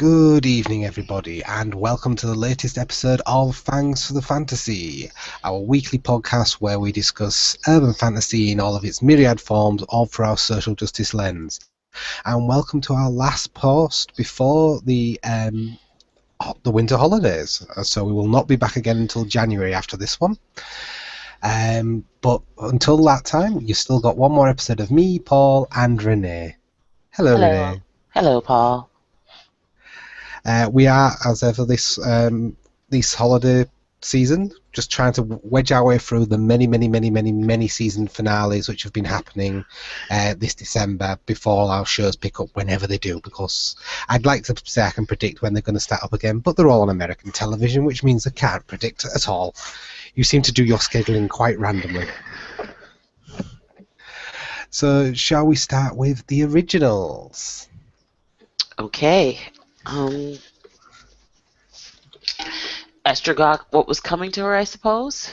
Good evening, everybody, and welcome to the latest episode of Fangs for the Fantasy, our weekly podcast where we discuss urban fantasy in all of its myriad forms, all through our social justice lens. And welcome to our last post before the winter holidays. So we will not be back again until January after this one. But until that time, you've still got one more episode of me, Paul, and Renee. Hello, Hello. Renee. Hello, Paul. We are, as ever, this holiday season, just trying to wedge our way through the many season finales which have been happening this December before our shows pick up whenever they do, because I'd like to say I can predict when they're going to start up again, but they're all on American television, which means I can't predict at all. You seem to do your scheduling quite randomly. So, shall we start with the originals? Okay. Um, Esther got what was coming to her, I suppose?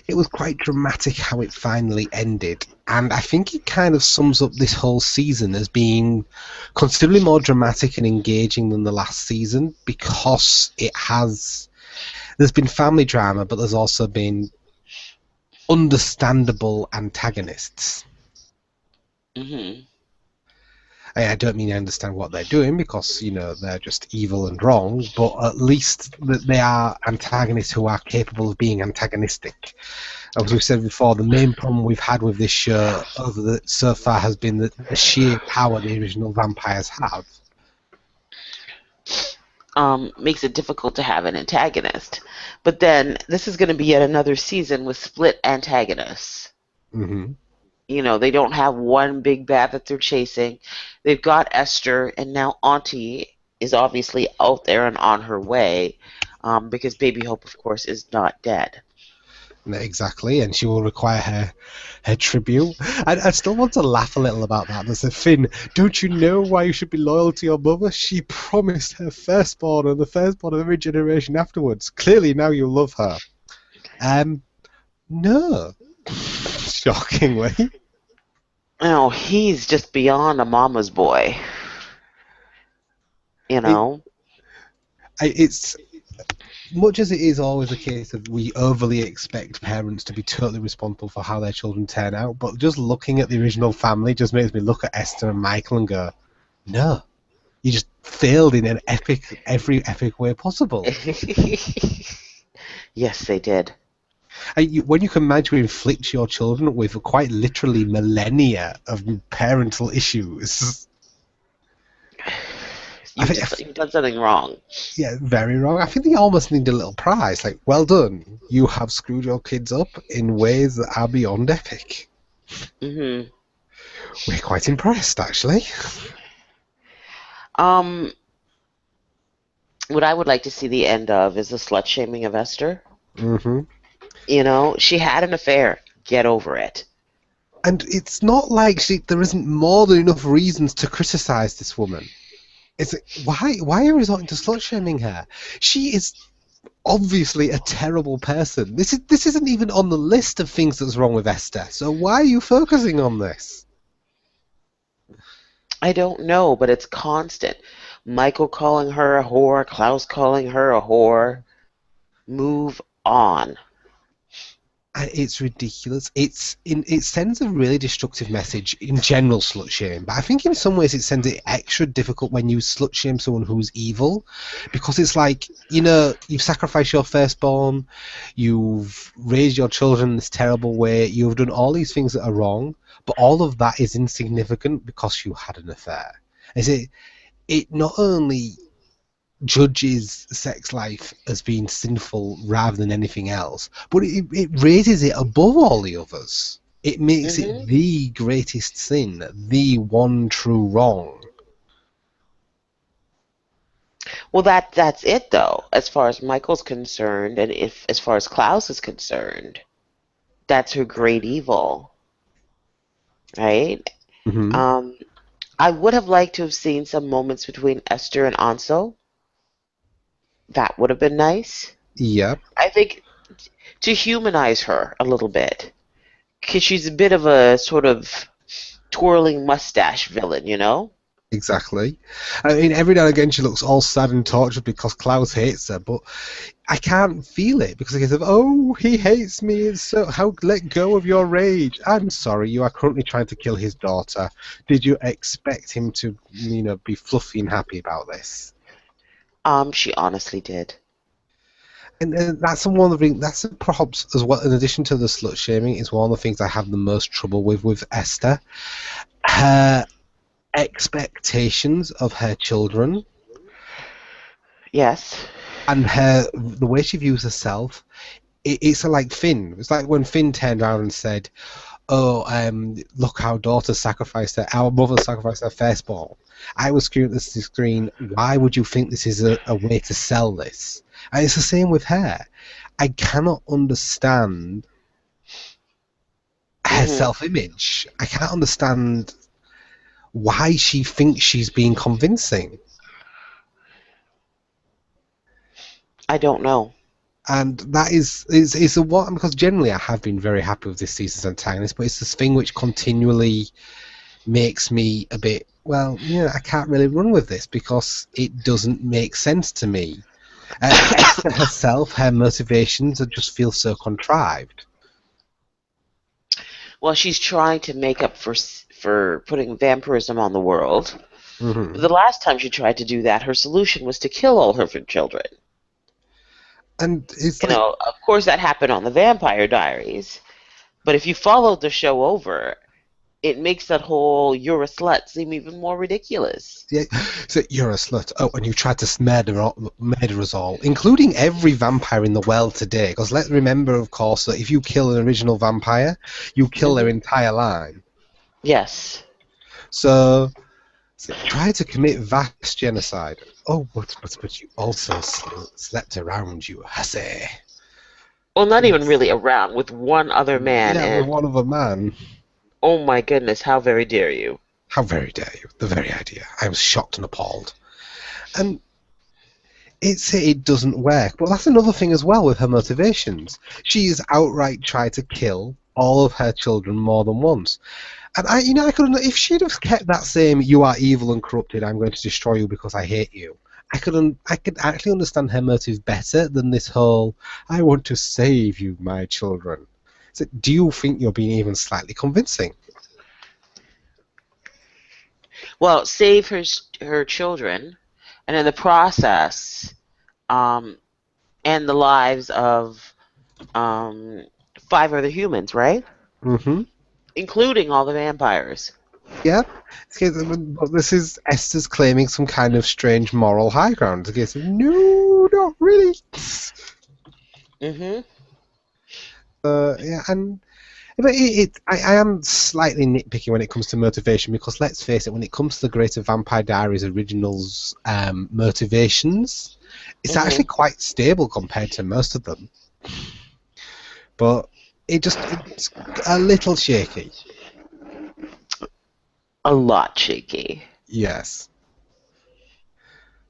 It was quite dramatic how it finally ended, and I think it kind of sums up this whole season as being considerably more dramatic and engaging than the last season, because there's been family drama, but there's also been understandable antagonists. Mm-hmm. I don't mean I understand what they're doing, because they're just evil and wrong, but at least that they are antagonists who are capable of being antagonistic. As we've said before, the main problem we've had with this show so far has been the sheer power the original vampires have. Makes it difficult to have an antagonist. But then this is going to be yet another season with split antagonists. Mm-hmm. You know, they don't have one big bad that they're chasing. They've got Esther, and now Auntie is obviously out there and on her way, because Baby Hope, of course, is not dead. Exactly, and she will require her tribute. I still want to laugh a little about that. There's a Finn, don't you know why you should be loyal to your mother? She promised her firstborn and the firstborn of every generation afterwards. Clearly now you love her. No. Shockingly. Oh, he's just beyond a mama's boy. You It, know? it's much as it is always a case of we overly expect parents to be totally responsible for how their children turn out, but just looking at the original family just makes me look at Esther and Michael and go, no, you just failed in every epic way possible. Yes, they did. When you can manage to inflict your children with quite literally millennia of parental issues, I think, You've done something wrong. yeah, very wrong. I think they almost need a little prize. Like, well done. You have screwed your kids up in ways that are beyond epic. Hmm. We're quite impressed, actually. Um, what I would like to see the end of is the slut shaming of Esther. Hmm. You know, she had an affair. Get over it. And it's not like there isn't more than enough reasons to criticize this woman. It's why are you resorting to slut shaming her? She is obviously a terrible person. This isn't even on the list of things that's wrong with Esther. So why are you focusing on this? I don't know, but it's constant. Michael calling her a whore, Klaus calling her a whore. Move on. It's ridiculous. It sends a really destructive message in general, slut shaming, but I think in some ways it sends it extra difficult when you slut shame someone who's evil, because it's like, you've sacrificed your firstborn, you've raised your children in this terrible way, you've done all these things that are wrong, but all of that is insignificant because you had an affair. Is it not only judges sex life as being sinful rather than anything else, but it raises it above all the others. It makes it Hmm. the greatest sin, the one true wrong. Well, that's it though, as far as Michael's concerned, and if as far as Klaus is concerned, that's her great evil, right? Hmm. Um, I would have liked to have seen some moments between Esther and Ansel. That would have been nice. Yep. I think to humanize her a little bit, because she's a bit of a sort of twirling mustache villain, you know? Exactly. I mean, every now and again she looks all sad and tortured because Klaus hates her, but I can't feel it because of, oh, he hates me. It's so how let go of your rage. I'm sorry, you are currently trying to kill his daughter. Did you expect him to, be fluffy and happy about this? She honestly did. And that's one of the things. That's perhaps as well. In addition to the slut shaming, is one of the things I have the most trouble with Esther. Her expectations of her children Yes. and the way she views herself. It's like Finn. It's like when Finn turned around and said, "Oh, look, our mother sacrificed her firstborn." I was screaming at the screen, "Why would you think this is a way to sell this?" And it's the same with her. I cannot understand her Mhm. self-image. I can't understand why she thinks she's being convincing. I don't know. And that is a what because generally I have been very happy with this season's antagonist, but it's this thing which continually makes me a bit I can't really run with this because it doesn't make sense to me. Esther herself, her motivations just feel so contrived. Well, she's trying to make up for putting vampirism on the world. Hmm. The last time she tried to do that, her solution was to kill all her children. And it's You like, know, of course that happened on the Vampire Diaries, but if you followed the show over, it makes that whole "you're a slut" seem even more ridiculous. yeah, so you're a slut. Oh, and you tried to murder us all, including every vampire in the world today. Because let's remember, of course, that if you kill an original vampire, you kill their Hmm. entire line. Yes. So try to commit vast genocide. Oh, but you also slept around, you hussy. Well, not even Yes. really around with one other man, Yeah, with and one other man. oh my goodness, how very dare you! How very dare you? The very idea. I was shocked and appalled. And it doesn't work. But that's another thing as well with her motivations. She's outright tried to kill all of her children more than once. And I could if she'd have kept that same "you are evil and corrupted, I'm going to destroy you because I hate you." I could actually understand her motive better than this whole "I want to save you, my children." So, do you think you're being even slightly convincing? Well, save her children, and in the process, um, and the lives of um, five other humans, right? Mm-hmm. Including all the vampires. Yeah. But this is Esther's claiming some kind of strange moral high ground. Okay, so no, not really. Hmm. Yeah, and but I am slightly nitpicky when it comes to motivation because let's face it, when it comes to the Greater Vampire Diaries originals motivations, it's Hmm. actually quite stable compared to most of them. But it's a little shaky. A lot shaky. Yes,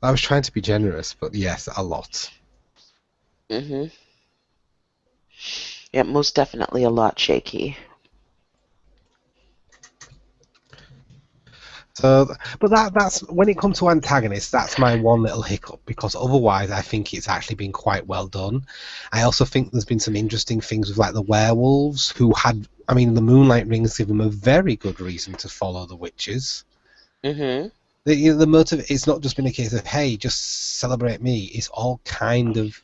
I was trying to be generous, but yes, a lot. Hmm. Yeah, most definitely a lot shaky. So, but that's when it comes to antagonists, that's my one little hiccup because otherwise I think it's actually been quite well done. I also think there's been some interesting things with like the werewolves who had, I mean, the Moonlight Rings give them a very good reason to follow the witches. Hmm. The motive, it's not just been a case of hey, just celebrate me. It's all kind of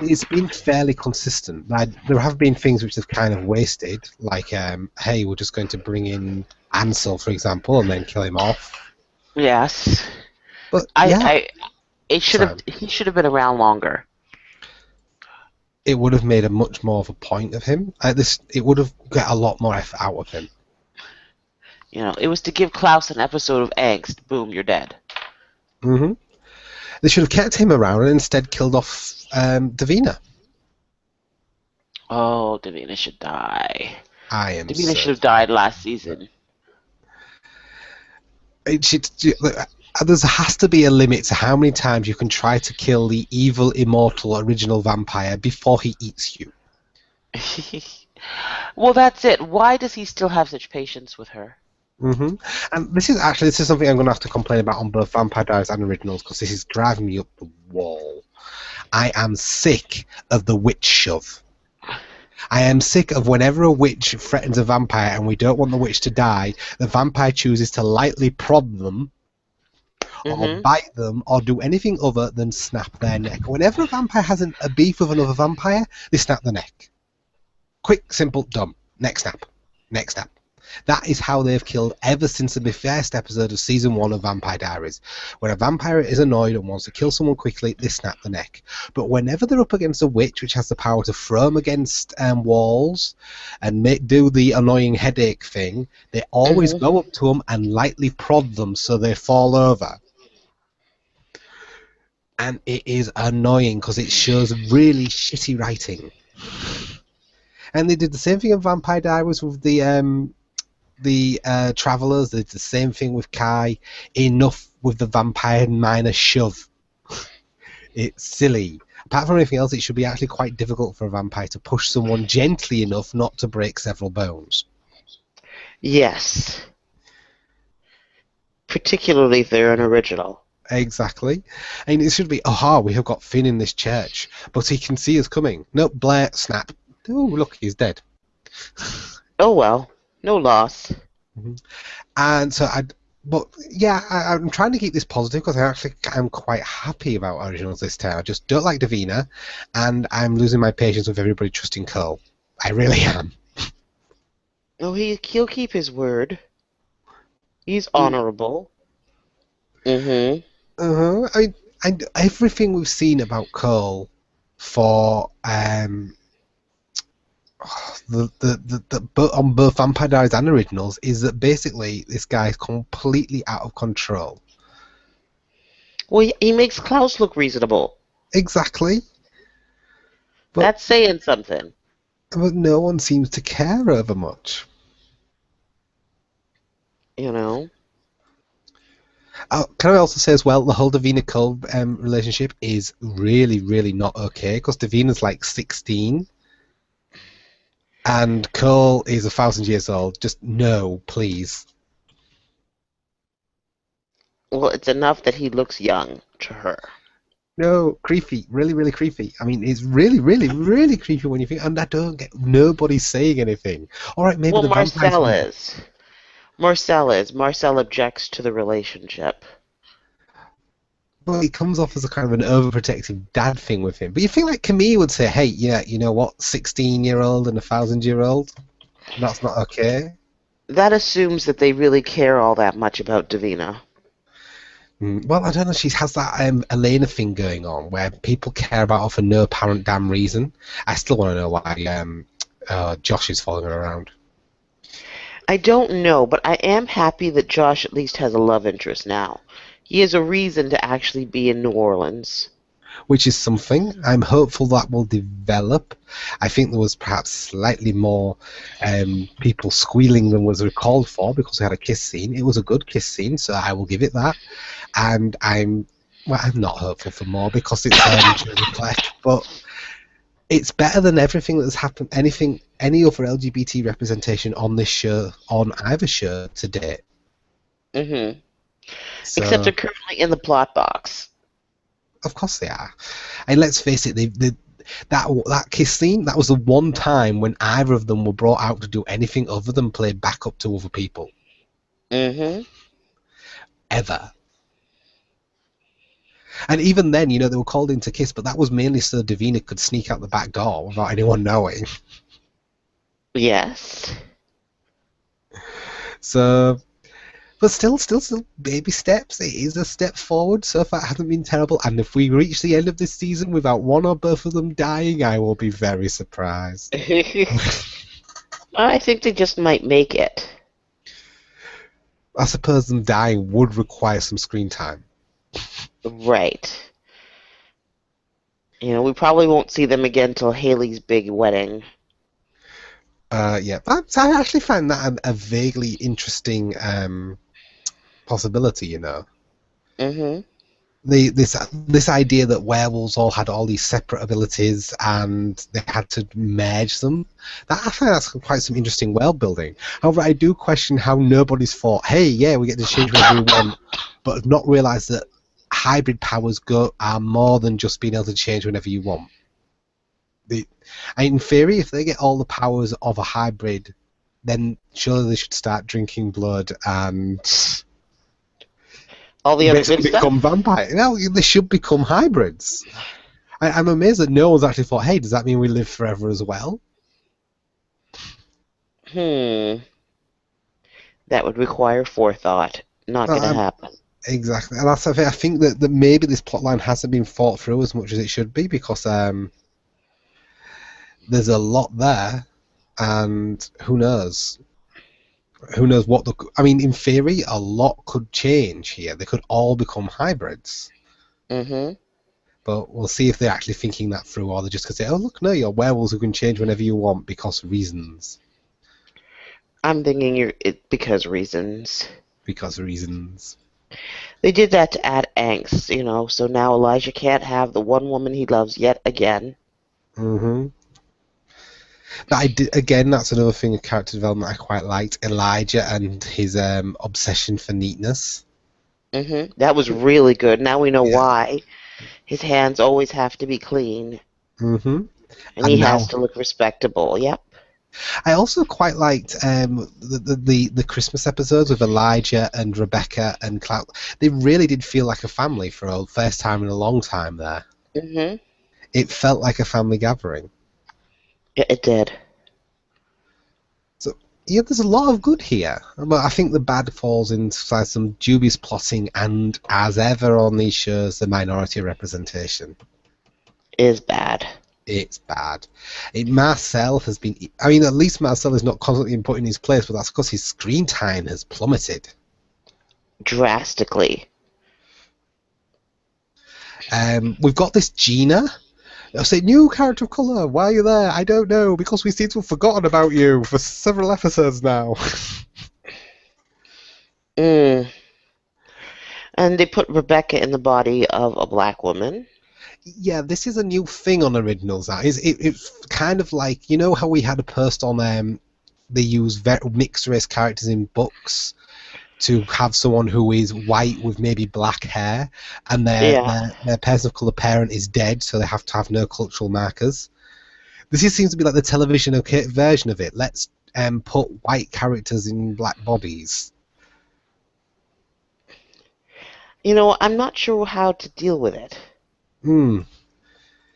it's been fairly consistent. Like, there have been things which have kind of wasted, like hey, we're just going to bring in Ansel, for example, and then kill him off. Yes. But I, yeah, I, it should have. sorry, He should have been around longer. it would have made a much more of a point of him. It would have got a lot more effort out of him. You know, it was to give Klaus an episode of angst. Boom, you're dead. Hmm. They should have kept him around and instead killed off Davina. Oh, Davina should die. I am Davina should have certain. died last season. It should, there has to be a limit to how many times you can try to kill the evil, immortal, original vampire before he eats you. Well, that's it. Why does he still have such patience with her? hmm And this is something I'm going to have to complain about on both Vampire Diaries and Originals because this is driving me up the wall. I am sick of the witch shove. I am sick of whenever a witch threatens a vampire and we don't want the witch to die, the vampire chooses to lightly prod them or Mm-hmm. bite them or do anything other than snap their neck. Whenever a vampire has a beef with another vampire, they snap the neck. Quick, simple, done. Neck snap. Neck snap. That is how they've killed ever since the first episode of season 1 of Vampire Diaries. When a vampire is annoyed and wants to kill someone quickly, they snap the neck. But whenever they're up against a witch, which has the power to throw them against walls and do the annoying headache thing, they always Mm-hmm. go up to them and lightly prod them so they fall over. And it is annoying because it shows really shitty writing. And they did the same thing in Vampire Diaries with the travelers. They did the same thing with Kai. Enough with the vampire minor shove. It's silly. Apart from anything else, it should be actually quite difficult for a vampire to push someone gently enough not to break several bones. Yes. Particularly if they're an original. Exactly. And it should be, aha, we have got Finn in this church, but he can see us coming. Nope, Blair, snap. Oh, look, he's dead. Oh well. No loss. Mhm. And so but yeah, I'm trying to keep this positive because I actually am quite happy about originals this time. I just don't like Davina, and I'm losing my patience with everybody trusting Cole. I really am. Oh, he'll keep his word. He's Mm. honorable. Mm-hmm. I mean, everything we've seen about Cole for on both Vampire Diaries and Originals is that basically this guy is completely out of control. Well, he makes Klaus look reasonable. Exactly, but That's saying something. no one seems to care over much. You know. Can I also say as well, the whole Davina Cole relationship is really, really not okay because Davina's like 16 and Cole is 1,000 years old. Just no, please. Well, it's enough that he looks young to her. No, creepy, really, really creepy. I mean, it's really, really, really creepy when you think, and I don't get nobody's saying anything. All right, maybe Well, the vampires Marcel will, is. Marcel is. Marcel objects to the relationship. but it comes off as a kind of an overprotective dad thing with him. But you think like Camille would say, hey, yeah, you know what, 16-year-old and 1,000-year-old, that's not okay. That assumes that they really care all that much about Davina. Well, I don't know. She has that Elena thing going on where people care about her for no apparent damn reason. I still want to know why Josh is following her around, I don't know, but I am happy that Josh at least has a love interest now. He has a reason to actually be in New Orleans. which is something. I'm hopeful that will develop. I think there was perhaps slightly more people squealing than was recalled for because we had a kiss scene. It was a good kiss scene, so I will give it that. And I'm not hopeful for more because it's Shirley Clef, but it's better than everything that's happened, any other LGBT representation on this show, on either show to date. Hmm. Except they're So, currently in the plot box. of course they are. And let's face it, that kiss scene, that was the one time when either of them were brought out to do anything other than play backup to other people. Hmm. Ever. And even then, they were called in to kiss, but that was mainly so Davina could sneak out the back door without anyone knowing. Yes. So, but still, baby steps. It is a step forward. So far, it hasn't been terrible. And if we reach the end of this season without one or both of them dying, I will be very surprised. I think they just might make it. I suppose them dying would require some screen time. Right. We probably won't see them again till Haley's big wedding. Yeah, I actually find that a vaguely interesting possibility. Hmm. this idea that werewolves all had all these separate abilities and they had to merge them. That I find that's quite some interesting world building. However, I do question how nobody's thought, hey, yeah, we get to change whatever we want, but have not realised that hybrid powers are more than just being able to change whenever you want. In theory, if they get all the powers of a hybrid, then surely they should start drinking blood and All the other good basically become stuff. vampires. No, they should become hybrids. I'm amazed that no one's actually thought, hey, does that mean we live forever as well? Hmm. That would require forethought. Not gonna Um, happen. exactly. And that's the thing. I think that maybe this plotline hasn't been thought through as much as it should be because there's a lot there, and who knows? Who knows what the. I mean, in theory, a lot could change here. They could all become hybrids. Mm-hmm. But we'll see if they're actually thinking that through, or they're just going to say, oh, look, no, you're werewolves who can change whenever you want because reasons. I'm thinking because reasons. Because reasons. They did that to add angst, so now Elijah can't have the one woman he loves yet again. Mm-hmm. But again, that's another thing of character development I quite liked. Elijah and his obsession for neatness. Mm-hmm. That was really good. Now we know Yeah. why. His hands always have to be clean, Mm-hmm. and he And has now, to look respectable. Yep. I also quite liked the Christmas episodes with Elijah and Rebecca and Cloud. They really did feel like a family for a first time in a long time there. Mm-hmm. It felt like a family gathering. Yeah, it did. So yeah, there's a lot of good here, but I think the bad falls inside some dubious plotting and, as ever on these shows, the minority representation. Is bad. It's bad. Marcel has been. I mean, at least Marcel is not constantly put in his place, but that's because his screen time has plummeted. Drastically. We've got this Gina. They'll say, new character of colour, why are you there? I don't know, because we seem to have forgotten about you for several episodes now. Mm. And they put Rebecca in the body of a black woman. Yeah, this is a new thing on originals now. It's kind of like, you know how we had a post on they use mixed race characters in books to have someone who is white with maybe black hair, and Yeah. their person of colour parent is dead, so they have to have no cultural markers. This seems to be like the television version of it. Let's put white characters in black bodies. I'm not sure how to deal with it. Hmm.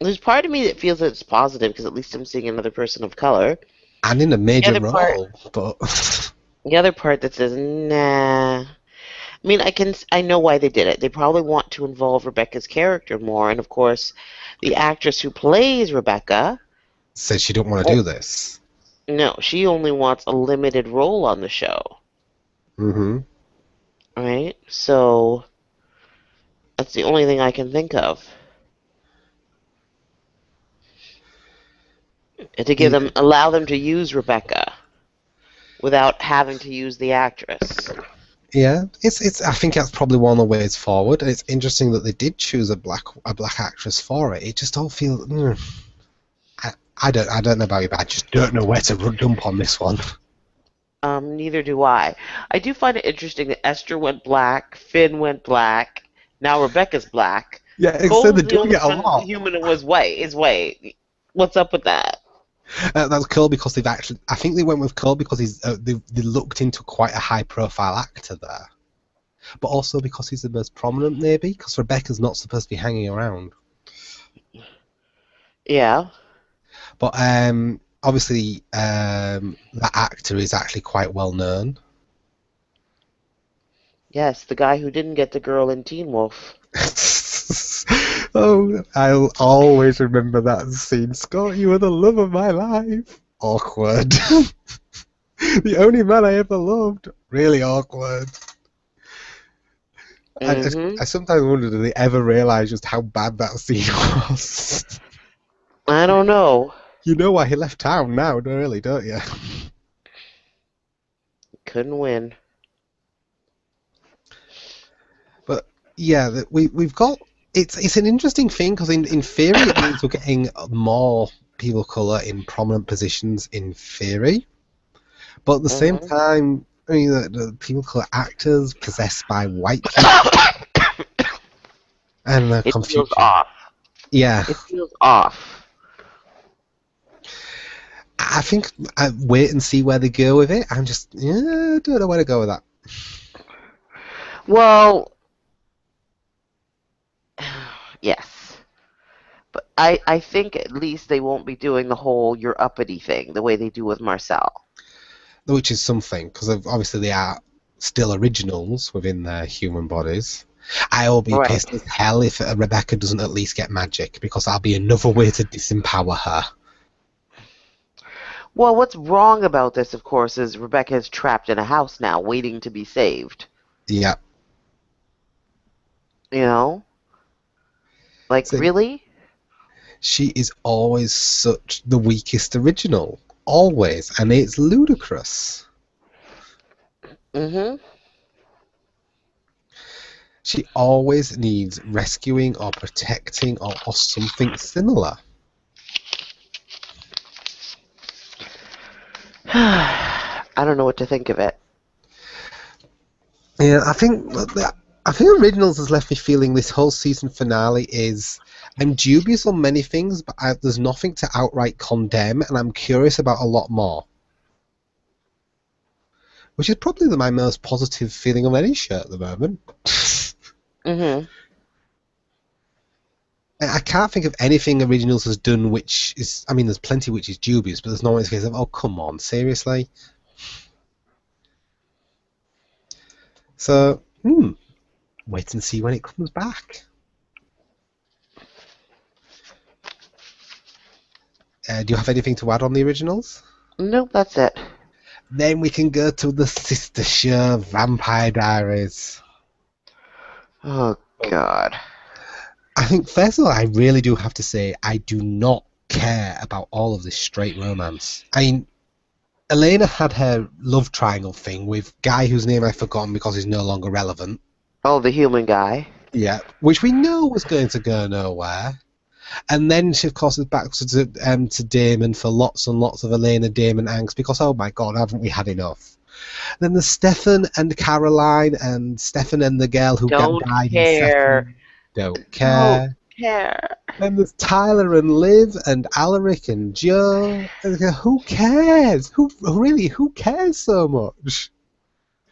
There's part of me that feels that it's positive because at least I'm seeing another person of color. And in a The major other part, role, but the other part that says nah. I mean, I know why they did it. They probably want to involve Rebecca's character more, and of course, the actress who plays Rebecca, said she don't want to oh, do this. no, she only wants a limited role on the show, Mm-hmm. right? So that's the only thing I can think of. And to allow them to use Rebecca without having to use the actress. Yeah, it's. I think that's probably one of the ways forward, and it's interesting that they did choose a black actress for it. It just all feels. I don't know about you, but I just don't know where to dump on this one. Neither do I. I do find it interesting that Esther went black, Finn went black, now Rebecca's black. Yeah, instead Cole's they're the doing only it a one lot. human who was white. Is white. What's up with that? That's cool because they've actually. I think they went with Cole because they looked into quite a high profile actor there, but also because he's the most prominent, maybe because Rebecca's not supposed to be hanging around. Yeah. But obviously, that actor is actually quite well known. Yes, the guy who didn't get the girl in Teen Wolf. Oh, I'll always remember that scene. Scott, you were the love of my life. Awkward. The only man I ever loved. Really awkward. Mm-hmm. I sometimes wonder, did they ever realise just how bad that scene was? I don't know. You know why he left town now, really, don't you? Couldn't win. But yeah, we've got it's an interesting thing because in theory it means we're getting more people of color in prominent positions in theory, but at the same Hmm. time, I mean, the people of color actors possessed by white people and the It feels confusion. off. Yeah, It feels off. I think I wait and see where they go with it. I'm just yeah, I don't know where to go with that. Well, yes. But I think at least they won't be doing the whole you're uppity thing the way they do with Marcel. Which is something because obviously they are still originals within their human bodies. I'll be Right. pissed as hell if Rebecca doesn't at least get magic because that'll be another way to disempower her. Well, what's wrong about this, of course, is Rebecca is trapped in a house now, waiting to be saved. Yeah, You know? Like, so really? she is always such the weakest original, always, and it's ludicrous. Mm-hmm. She always needs rescuing or protecting or something similar. I don't know what to think of it. Yeah, I think Originals has left me feeling this whole season finale is I'm dubious on many things, but there's nothing to outright condemn, and I'm curious about a lot more, which is probably my most positive feeling of any show at the moment. Mm-hmm. I can't think of anything Originals has done which is, I mean, there's plenty which is dubious, but there's no one case of, oh, come on, seriously? So, wait and see when it comes back. Do you have anything to add on the Originals? Nope, that's it. Then we can go to the sister show, Vampire Diaries. Oh, God. I think, first of all, I really do have to say, I do not care about all of this straight romance. I mean, Elena had her love triangle thing with guy whose name I've forgotten because he's no longer relevant. Oh, the human guy. Yeah, which we know was going to go nowhere. And then she, of course, is back to Damon for lots and lots of Elena Damon angst because, oh my god, haven't we had enough? Then there's Stefan and Caroline, and Stefan and the girl who Don't died in care. second. Don't Don't care. care. Then there's Tyler and Liv and Alaric and Joe. And who cares? Who cares so much?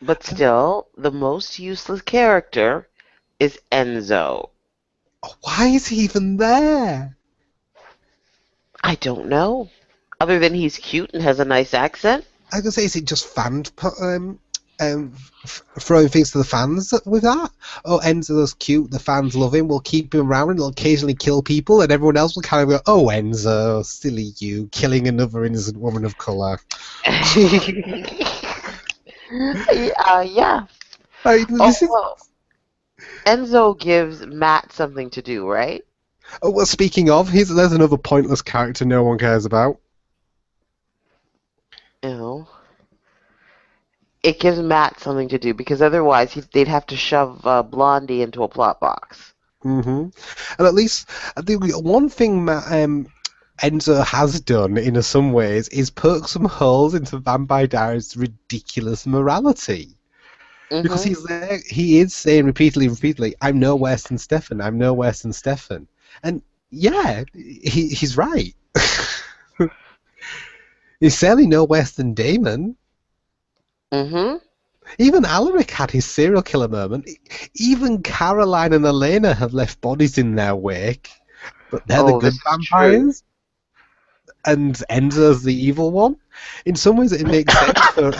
But still, the most useless character is Enzo. Why is he even there? I don't know. Other than he's cute and has a nice accent. I was gonna say, is it just throwing things to the fans with that? Oh, Enzo's cute. The fans love him. We'll keep him around, and he'll occasionally kill people, and everyone else will kind of go, "Oh, Enzo, silly you, killing another innocent woman of color." Yeah. Oh, This is. well, Enzo gives Matt something to do, right? Oh, well, speaking of, there's another pointless character no one cares about. You know, it gives Matt something to do because otherwise they'd have to shove Blondie into a plot box. And at least the one thing Enzo has done in some ways is poke some holes into Vampire Diaries' ridiculous morality. Because Hmm. he is saying repeatedly, I'm no worse than Stefan, I'm no worse than Stefan. And yeah, he's right. He's certainly no worse than Damon. Hmm. Even Alaric had his serial killer moment. Even Caroline and Elena have left bodies in their wake, but they're the Oh, good this is true. vampires, and Enzo's the evil one. In some ways, it makes sense for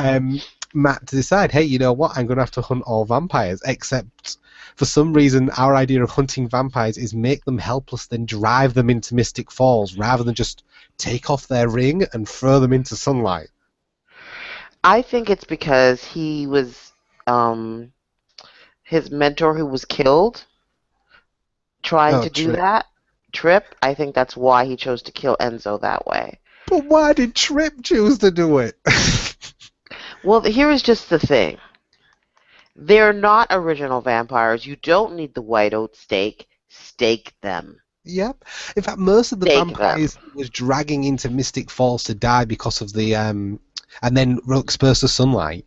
Matt to decide, hey, you know what, I'm going to have to hunt all vampires, except for some reason, our idea of hunting vampires is make them helpless, then drive them into Mystic Falls, rather than just take off their ring and throw them into sunlight. I think it's because he was um, his mentor who was killed trying Oh, to do true. that. Trip. I think that's why he chose to kill Enzo that way. But why did Trip choose to do it? Well, here is just the thing. They're not original vampires. You don't need the white oat steak. Stake them. Yep. In fact, most of the Stake them. vampires he was dragging into Mystic Falls to die because of the and then exposed to sunlight,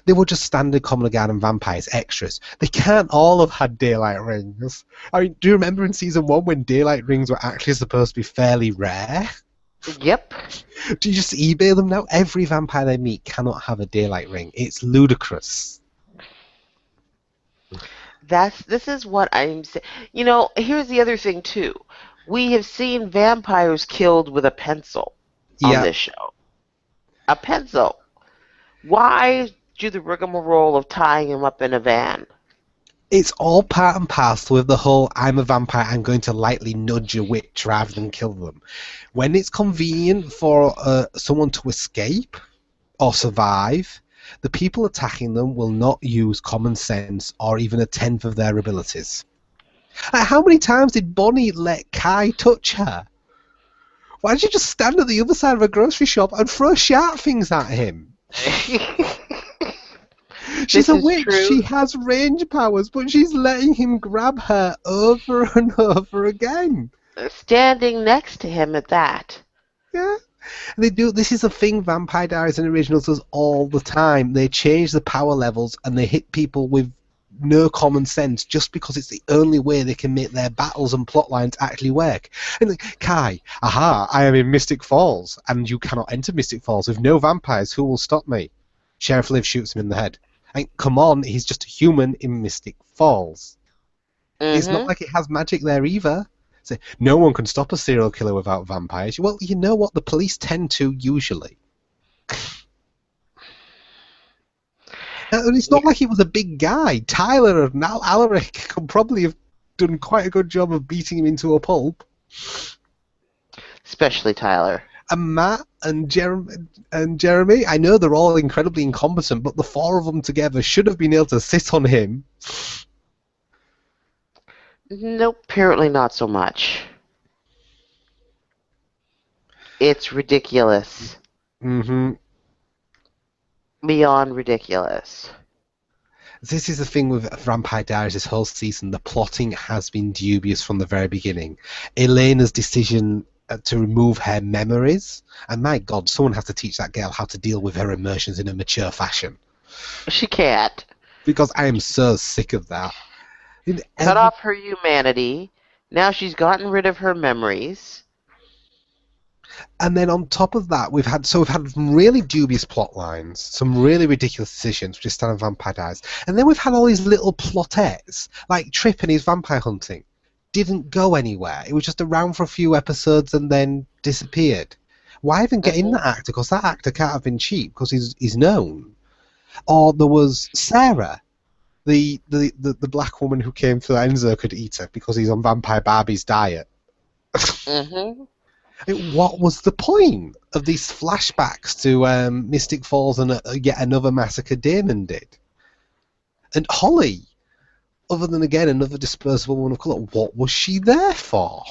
they were just standard common garden vampires, extras. They can't all have had daylight rings. I mean, do you remember in season 1 when daylight rings were actually supposed to be fairly rare? Yep. Do you just eBay them now? Every vampire they meet cannot have a daylight ring. It's ludicrous. This is what I'm saying. Here's the other thing too. We have seen vampires killed with a pencil on Yeah, this show. A pencil. Why do the rigmarole of tying him up in a van? it's all part and parcel with the whole I'm a vampire, I'm going to lightly nudge a witch rather than kill them. When it's convenient for someone to escape or survive, the people attacking them will not use common sense or even a tenth of their abilities. How many times did Bonnie let Kai touch her? Why did you just stand at the other side of a grocery shop and throw sharp things at him? She's This a is witch. true. She has range powers, but she's letting him grab her over and over again. Standing next to him at that. Yeah. They do. This is a thing Vampire Diaries and Originals does all the time. They change the power levels and they hit people with no common sense just because it's the only way they can make their battles and plot lines actually work. And like, Kai, aha, I am in Mystic Falls, and you cannot enter Mystic Falls with no vampires. Who will stop me? Sheriff Liv shoots him in the head. And come on, he's just a human in Mystic Falls. It's not Mm-hmm. like it has magic there either. So no one can stop a serial killer without vampires. Well, you know what? The police tend to usually. And it's Yeah. not like he was a big guy. Tyler and Alaric could probably have done quite a good job of beating him into a pulp. Especially Tyler. And Matt and Jeremy, I know they're all incredibly incompetent, but the four of them together should have been able to sit on him. Nope, apparently not so much. It's ridiculous. Hmm. Beyond ridiculous. This is the thing with Vampire Diaries this whole season. The plotting has been dubious from the very beginning. Elena's decision to remove her memories, and my God, someone has to teach that girl how to deal with her emotions in a mature fashion. She can't. Because I am so sick of that. In Cut every off her humanity. Now she's gotten rid of her memories. And then on top of that, we've had some really dubious plot lines, some really ridiculous decisions, which is standard Vampire Diaries, and then we've had all these little plotettes, like Trip and his vampire hunting, didn't go anywhere. It was just around for a few episodes and then disappeared. Why even get in Hmm. that actor? Because that actor can't have been cheap because he's known. Or there was Sarah, the black woman who came for Enzo could eat her because he's on Vampire Barbie's diet. Hmm. What was the point of these flashbacks to Mystic Falls and yet another massacre Damon did? And Holly, other than again another disposable woman of colour, what was she there for?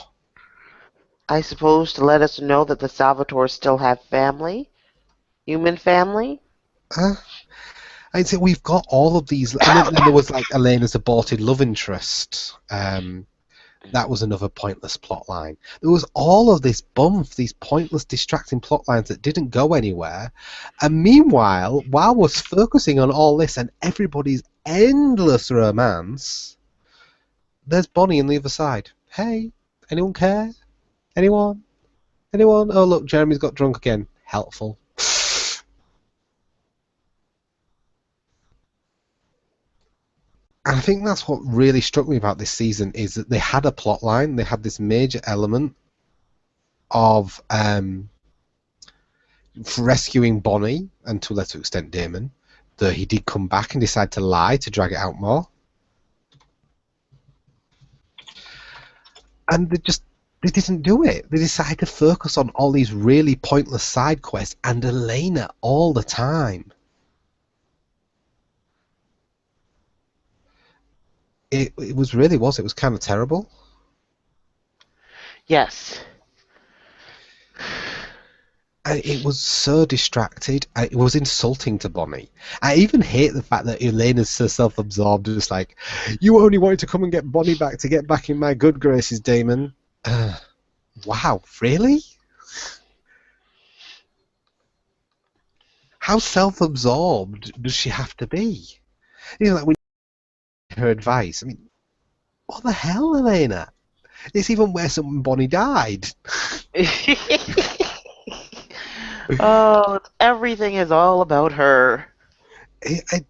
I suppose to let us know that the Salvatores still have family? Human family? Uh, I'd say we've got all of these, and then there was like Elena's aborted love interest. That was another pointless plot line. There was all of this bump, these pointless, distracting plot lines that didn't go anywhere. And meanwhile, while we're focusing on all this and everybody's endless romance, there's Bonnie on the other side. Hey, anyone care? Anyone? Anyone? Oh, look, Jeremy's got drunk again. Helpful. And I think that's what really struck me about this season is that they had a plot line, they had this major element of rescuing Bonnie and to a lesser extent Damon, though he did come back and decide to lie to drag it out more. And they didn't do it. They decided to focus on all these really pointless side quests and Elena all the time. It was really was. It was kind of terrible. Yes. And it was so distracted. It was insulting to Bonnie. I even hate the fact that Elena's so self-absorbed. It's like, you only wanted to come and get Bonnie back to get back in my good graces, Damon. Wow, really? How self-absorbed does she have to be? Like when her advice. I mean, what the hell, Elena? It's even worse than when Bonnie died. Oh, everything is all about her.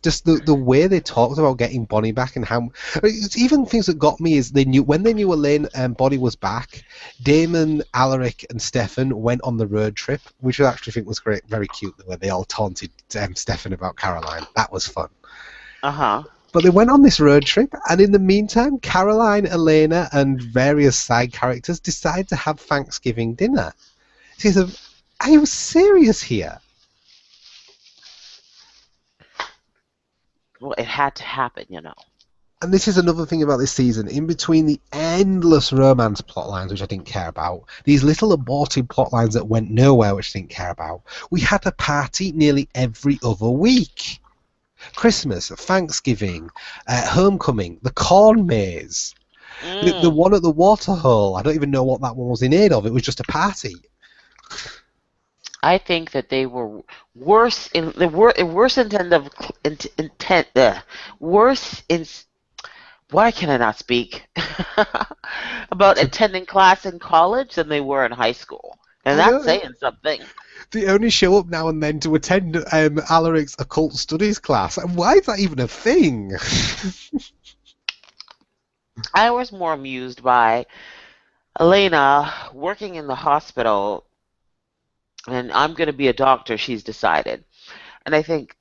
Just the way they talked about getting Bonnie back and how it's even things that got me is they knew when they knew Elaine and Bonnie was back. Damon, Alaric, and Stefan went on the road trip, which I actually think was great, very cute. Where they all taunted Stefan about Caroline. That was fun. Uh-huh. But they went on this road trip, and in the meantime, Caroline, Elena, and various side characters decide to have Thanksgiving dinner. She said, "Are you serious here?" Well, it had to happen, you know. And this is another thing about this season. In between the endless romance plot lines, which I didn't care about, these little aborted plot lines that went nowhere, which I didn't care about, we had a party nearly every other week. Christmas, Thanksgiving, Homecoming, the corn maze, the Mm. one at the waterhole. I don't even know what that one was in aid of. It was just a party. I think that they were worse in the worse intent of intent. Worse in why can I not speak about attending class in college than they were in high school, and I that's know. saying something. They only show up now and then to attend Alaric's occult studies class. And why is that even a thing? I was more amused by Elena working in the hospital, and I'm going to be a doctor. She's decided, and I think,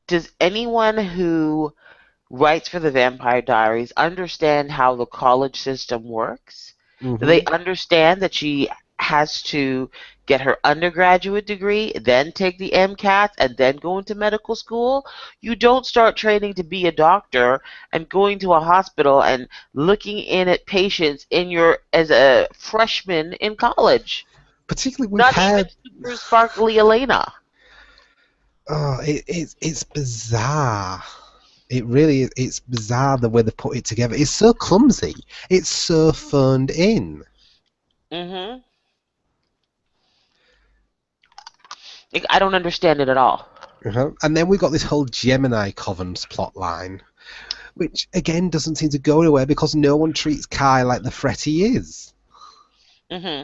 does anyone who writes for the Vampire Diaries understand how the college system works? Do they Hmm. understand that she has to get her undergraduate degree, then take the MCAT, and then go into medical school? You don't start training to be a doctor and going to a hospital and looking in at patients in your as a freshman in college. Particularly with Not even hair. super sparkly Elena. Oh, it's bizarre. It really is. It's bizarre the way they put it together. It's so clumsy. It's so phoned in. Hmm. I don't understand it at all. Uh-huh. And then we got this whole Gemini Covens plot line, which again doesn't seem to go anywhere because no one treats Kai like the threat he is. Hmm.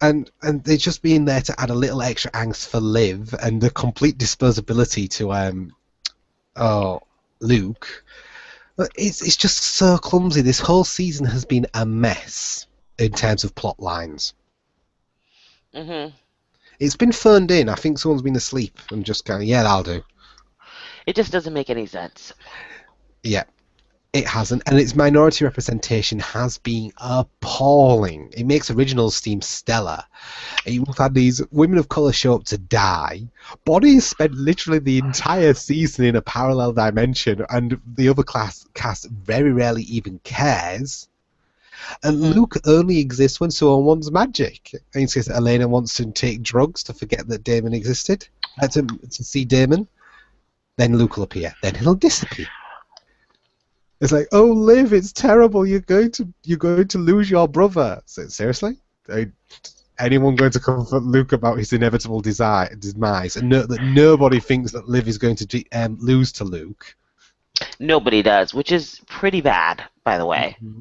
And they're just being there to add a little extra angst for Liv and the complete disposability to oh Luke. But it's just so clumsy. This whole season has been a mess in terms of plot lines. Hmm. It's been phoned in. I think someone's been asleep and just going, yeah, that'll do. It just doesn't make any sense. Yeah, it hasn't. And its minority representation has been appalling. It makes originals seem stellar. You've had these women of colour show up to die. Bonnie spent literally the entire season in a parallel dimension, and the other cast very rarely even cares. And Hmm. Luke only exists when someone wants magic. And he says Elena wants to take drugs to forget that Damon existed, to see Damon. Then Luke will appear. Then he'll disappear. It's like, oh, Liv, it's terrible. You're going to lose your brother. So, seriously? Anyone going to comfort Luke about his inevitable demise, and that nobody thinks that Liv is going to lose to Luke? Nobody does, which is pretty bad, by the way. Mm-hmm.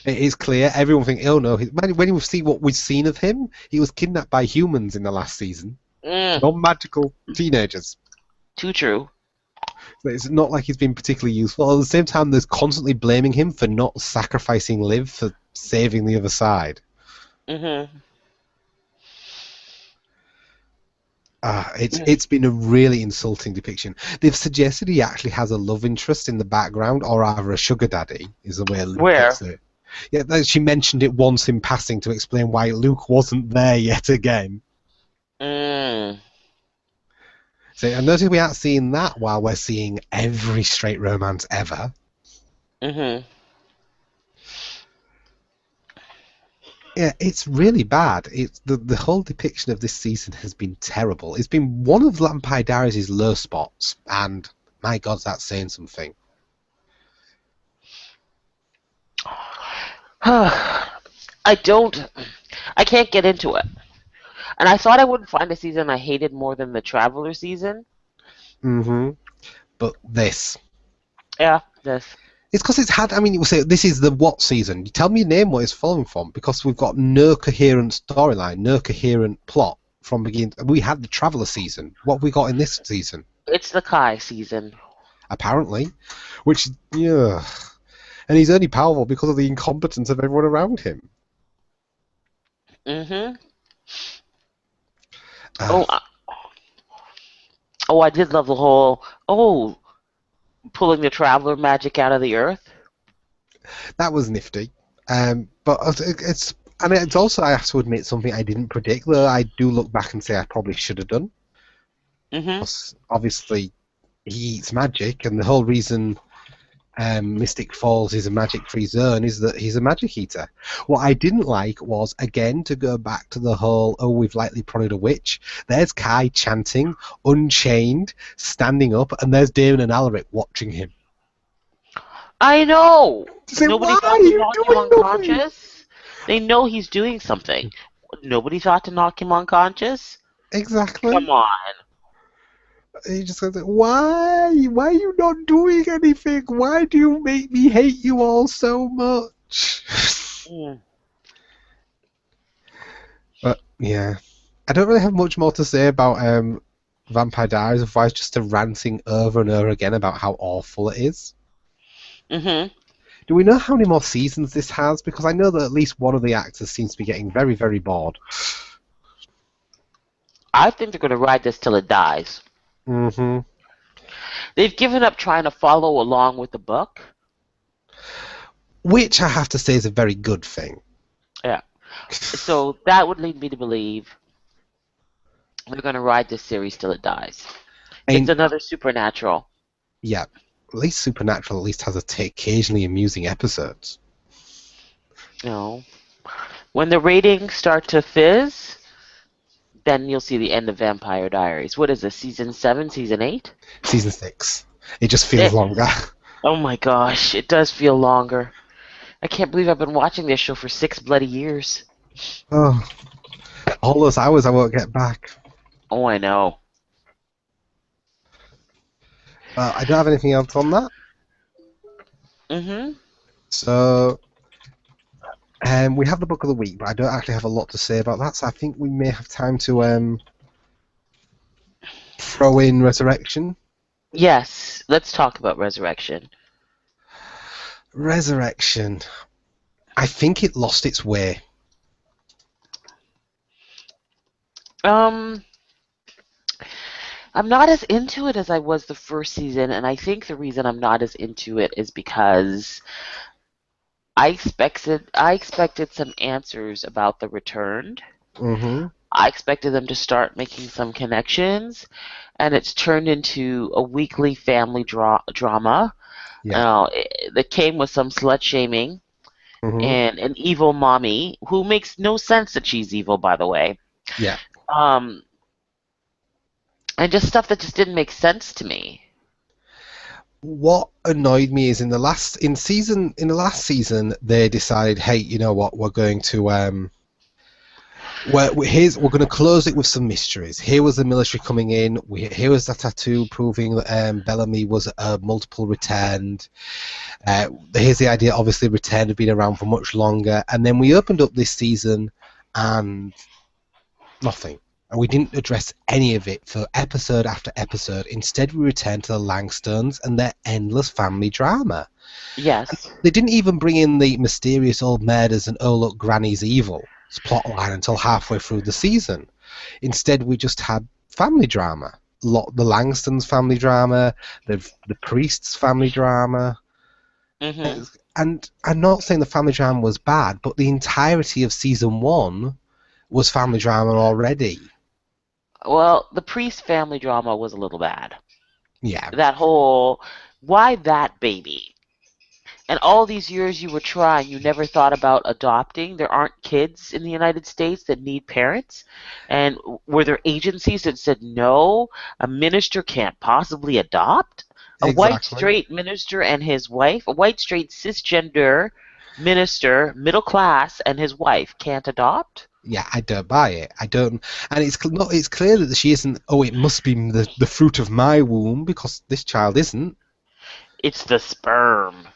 It is clear. Everyone thinks, oh no, when you see what we've seen of him, he was kidnapped by humans in the last season, Mm, non-magical teenagers. too true. So it's not like he's been particularly useful. At the same time, there's constantly blaming him for not sacrificing Liv for saving the other side. Hmm. It's been a really insulting depiction. They've suggested he actually has a love interest in the background, or rather a sugar daddy, is the way Luke Where? puts it. Yeah, she mentioned it once in passing to explain why Luke wasn't there yet again. Mm, So I notice we aren't seeing that while we're seeing every straight romance ever. hmm. Yeah, it's really bad. It's the whole depiction of this season has been terrible. It's been one of Vampire Diaries' low spots, and my God, that's saying something. I don't. I can't get into it. And I thought I wouldn't find a season I hated more than the Traveler season. Hmm. But this, Yeah, this. it's because it's had. I mean, you say this is the what season? You tell me your name, what it's following from, because we've got no coherent storyline, no coherent plot from beginning. We had the Traveller season. What have we got in this season? It's the Kai season. Apparently, which yeah, and he's only powerful because of the incompetence of everyone around him. Mm-hmm. Uh, Oh, oh, I did love the whole pulling the Traveler magic out of the earth. that was nifty. But it's and it's also I have to admit something I didn't predict. Though I do look back and say I probably should have done. Mm-hmm. Because obviously he eats magic, and the whole reason Mystic Falls is a magic-free zone is that he's a magic eater. What I didn't like was, again, to go back to the whole, oh, we've lightly prodded a witch. There's Kai chanting, unchained, standing up, and there's Damon and Alaric watching him. I know. To say, Nobody why are thought to you knock him doing nothing? unconscious. They know he's doing something. Nobody thought to knock him unconscious. Come Exactly. on. He just goes, why? Why are you not doing anything? Why do you make me hate you all so much? Mm. But yeah, I don't really have much more to say about Vampire Diaries, otherwise just to ranting over and over again about how awful it is. Mm-hmm. Do we know how many more seasons this has? Because I know that at least one of the actors seems to be getting very, very bored. I think they're going to ride this till it dies. Hmm. They've given up trying to follow along with the book. Which I have to say is a very good thing. Yeah. So that would lead me to believe they're going to ride this series till it dies. I It's mean, another Supernatural. yeah, at least Supernatural at least has occasionally amusing episodes. You know, when the ratings start to fizz, then you'll see the end of Vampire Diaries. What is this? Season 7? Season 8? Season 6. It just feels longer. 6. Oh my gosh, it does feel longer. I can't believe I've been watching this show for 6 bloody years. Oh, all those hours I won't get back. Oh, I know. I don't have anything else on that. Mm-hmm. So we have the book of the week, but I don't actually have a lot to say about that. So I think we may have time to throw in Resurrection. Yes, let's talk about Resurrection. Resurrection. I think it lost its way. Um, I'm not as into it as I was the first season, and I think the reason I'm not as into it is because I expected some answers about the returned. Hmm. I expected them to start making some connections, and it's turned into a weekly family drama. Yeah. That came with some slut shaming Hmm. and an evil mommy who makes no sense that she's evil, by the way. Yeah. Um, and just stuff that just didn't make sense to me. What annoyed me is in the last season they decided, hey, you know what, we're going to we're going to close it with some mysteries. Here was the military coming in. Here was the tattoo proving that Bellamy was multiple returned. Here's the idea. Obviously, returned had been around for much longer. And then we opened up this season, and nothing. And we didn't address any of it for episode after episode. Instead, we returned to the Langstones and their endless family drama. Yes. They didn't even bring in the mysterious old murders and oh look, Granny's evil plotline until halfway through the season. Instead, we just had family drama. The Langstons family drama, the priest's family drama. Hmm. And I'm not saying the family drama was bad, but the entirety of season one was family drama already. Well, the priest family drama was a little bad. Yeah. That whole why that baby? And all these years you were trying, you never thought about adopting. There aren't kids in the United States that need parents. And were there agencies that said, no, a minister can't possibly adopt? A white Exactly. straight minister and his wife, a white straight cisgender minister, middle class, and his wife can't adopt? Yeah, I don't buy it. I don't, and not. It's clear that she isn't. Oh, it must be the fruit of my womb because this child isn't. It's the sperm.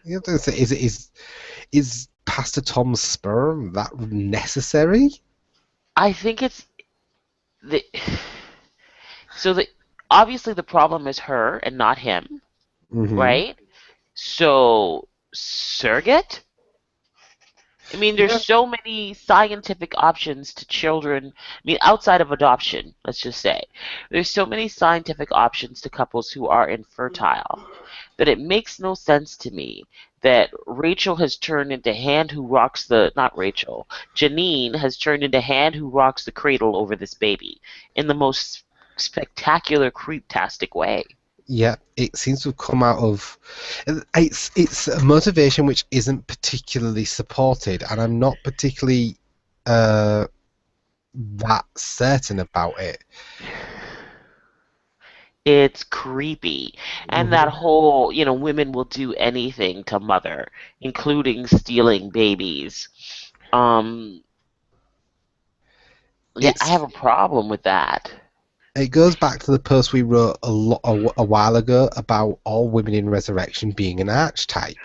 You know, is Pastor Tom's sperm that necessary? I think it's the so the obviously the problem is her and not him, Mm-hmm. right? So surrogate? I mean, there's Yeah. so many scientific options to children. I mean, outside of adoption, let's just say, there's so many scientific options to couples who are infertile that it makes no sense to me that Rachel has turned into hand who rocks the, not Rachel, Janine has turned into hand who rocks the cradle over this baby in the most spectacular, creeptastic way. Yeah, it seems to have come out of it's a motivation which isn't particularly supported, and I'm not particularly uh, that certain about it. It's creepy. And that Hmm. whole, women will do anything to mother, including stealing babies. Um, yeah, I It's have a problem with that. it goes back to the post we wrote a while ago about all women in Resurrection being an archetype.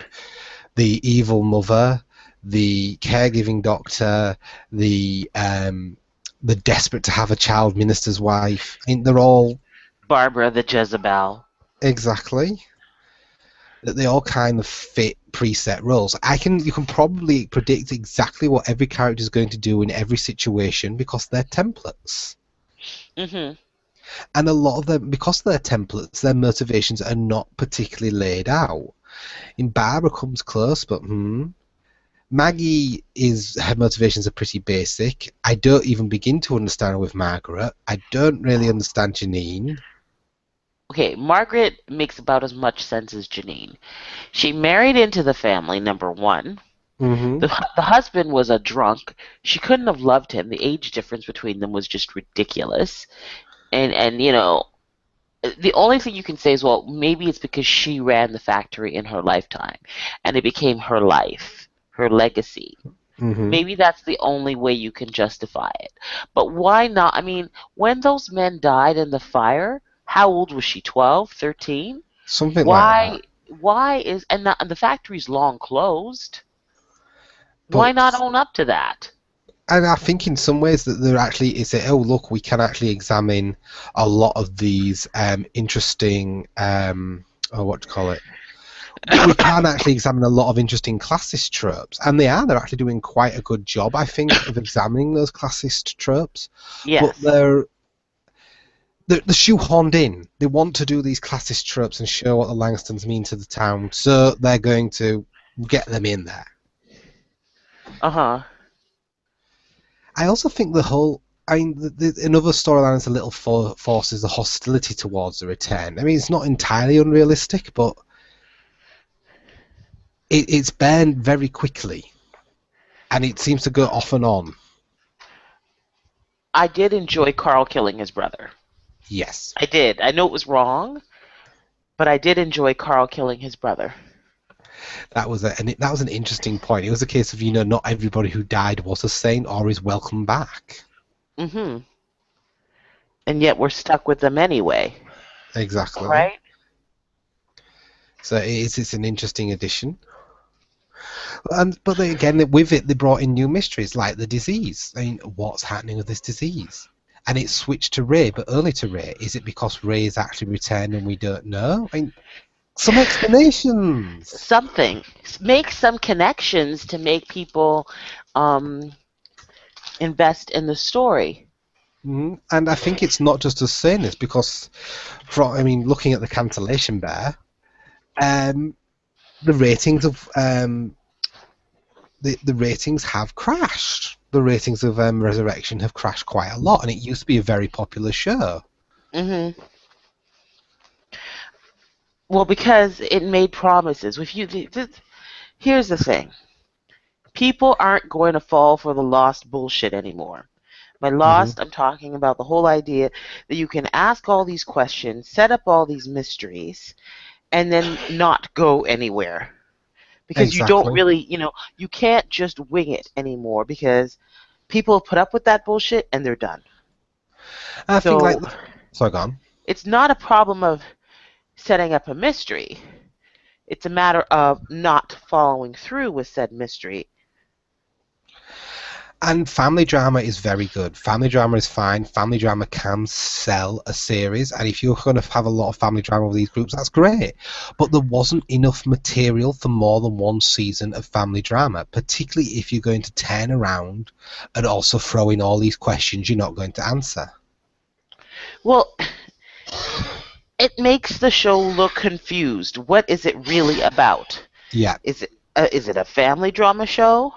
The evil mother, the caregiving doctor, the desperate to have a child minister's wife. I mean, they're all Barbara the Jezebel. exactly that they all kind of fit preset roles. You can probably predict exactly what every character is going to do in every situation because they're templates. Hmm. And a lot of them, because they're templates, their motivations are not particularly laid out. In Barbara comes close, but Maggie is her motivations are pretty basic. I don't even begin to understand her with Margaret. I don't really understand Janine. Okay, Margaret makes about as much sense as Janine. She married into the family, number one. Hmm. The husband was a drunk. She couldn't have loved him. The age difference between them was just ridiculous. And the only thing you can say is, well, maybe it's because she ran the factory in her lifetime and it became her life, her legacy. Hmm. Maybe that's the only way you can justify it. But why not? I mean, when those men died in the fire, how old was she? 12, 13? Something like that. Why is, and the factory's long closed. Why not But own up to that? and I think in some ways that they're actually is it oh look we can actually examine a lot of these interesting oh what to call it we can actually examine a lot of interesting classist tropes, and they're actually doing quite a good job, I think, of examining those classist tropes. But Yes. they're shoehorned in. They want to do these classist tropes and show what the Langstons mean to the town, so they're going to get them in there. Uh-huh. I also think the whole. I mean, another storyline that's a little forces the hostility towards the return. I mean, it's not entirely unrealistic, but it's burned very quickly, and it seems to go off and on. I did enjoy Carl killing his brother. Yes. I did. I know it was wrong, but I did enjoy Carl killing his brother. That was an interesting point. It was a case of not everybody who died was a saint or is welcome back. Hmm. And yet we're stuck with them anyway, Exactly. right? So it's an interesting addition. And but they, again with it they brought in new mysteries like the disease. I mean, what's happening with this disease? And it switched to Ray, but only to Ray. Is it because Ray is actually returned and we don't know? I mean, some explanations. Something. Make some connections to make people um, invest in the story. And I think it's not just us saying this because, looking at the cancellation bear, um, the ratings of the ratings have crashed. The ratings of Resurrection have crashed quite a lot, and it used to be a very popular show. Hmm. Well, because it made promises. If you, Here's the thing. People aren't going to fall for the lost bullshit anymore. By Hmm. lost, I'm talking about the whole idea that you can ask all these questions, set up all these mysteries, and then not go anywhere. Because you don't Exactly. really, you can't just wing it anymore because people put up with that bullshit and they're done. I think like So the. Sorry, go on. it's not a problem of setting up a mystery. It's a matter of not following through with said mystery. And family drama is very good. Family drama is fine. Family drama can sell a series, and if you're going to have a lot of family drama with these groups, that's great. But there wasn't enough material for more than one season of family drama, particularly if you're going to turn around and also throw in all these questions you're not going to answer. Well, it makes the show look confused. What is it really about? Yeah. Is it a family drama show?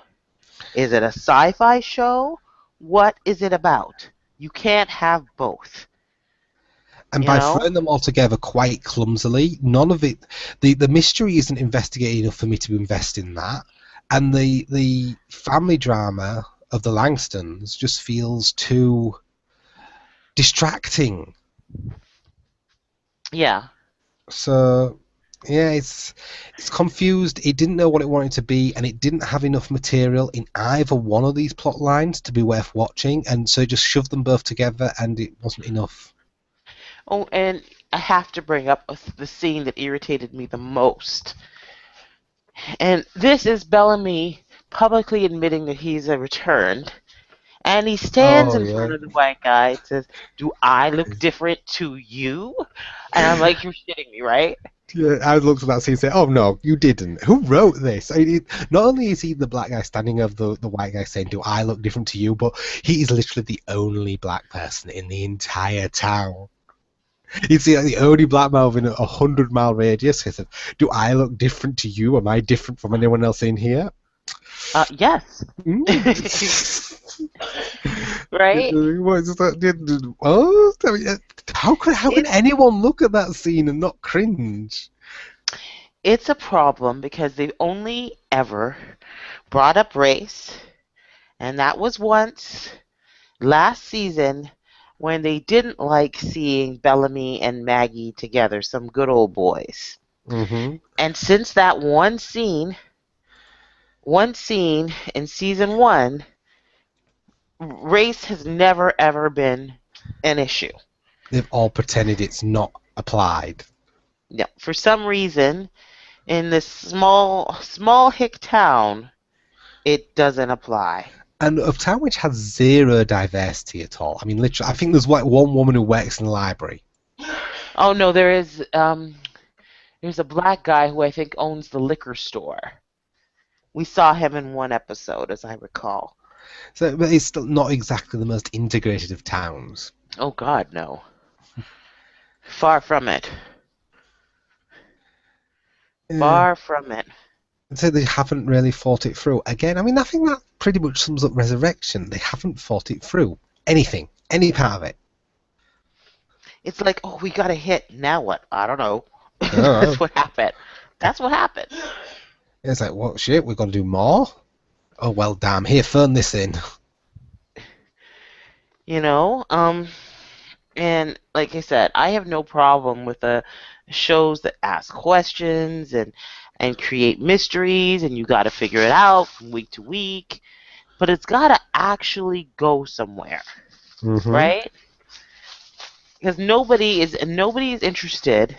Is it a sci-fi show? What is it about? You can't have both, And you by know? throwing them all together quite clumsily, none of it, the mystery isn't investigated enough for me to invest in that, and the family drama of the Langstons just feels too distracting. Yeah. So yeah, it's confused. It didn't know what it wanted to be, and it didn't have enough material in either one of these plot lines to be worth watching, and so it just shoved them both together, and it wasn't enough. Oh, and I have to bring up the scene that irritated me the most. And this is Bellamy publicly admitting that he's a returned. And he stands Oh in yeah. front of the white guy and says, "Do I look different to you?" And I'm like, "You're shitting me, right?" Yeah, I looked at that scene and said, "Oh no, you didn't. Who wrote this?" Not only is he the black guy standing over the white guy saying, "Do I look different to you?" but he is literally the only black person in the entire town. He's the only black man within 100-mile radius. He said, "Do I look different to you? Am I different from anyone else in here?" Yes. Mm. Right? What is that? Oh, I mean, how can It's anyone look at that scene and not cringe? it's a problem because they've only ever brought up race, and that was once last season when they didn't like seeing Bellamy and Maggie together, some good old boys. Hmm. And since that one scene in season 1, race has never ever been an issue. They've all pretended it's not applied. Yeah, for some reason in this small hick town, it doesn't apply. And a town which has zero diversity at all. I mean, literally, I think there's like one woman who works in the library. Oh no, there's a black guy who I think owns the liquor store. We saw him in one episode, as I recall. So, but it's still not exactly the most integrated of towns. Oh God, no. Far from it. Yeah. Far from it. And so they haven't really thought it through. Again, I mean, I think that pretty much sums up Resurrection. They haven't thought it through. Anything, any part of it. It's like, oh, we got a hit. Now what? I don't know. Oh, That's what happened. That's what happened. it's like, what shit? We've got to do more? Oh, well, damn. Here, phone this in. You know, and like I said, I have no problem with the shows that ask questions and create mysteries, and you got to figure it out from week to week. But it's got to actually go somewhere, Hmm. right? Because nobody is interested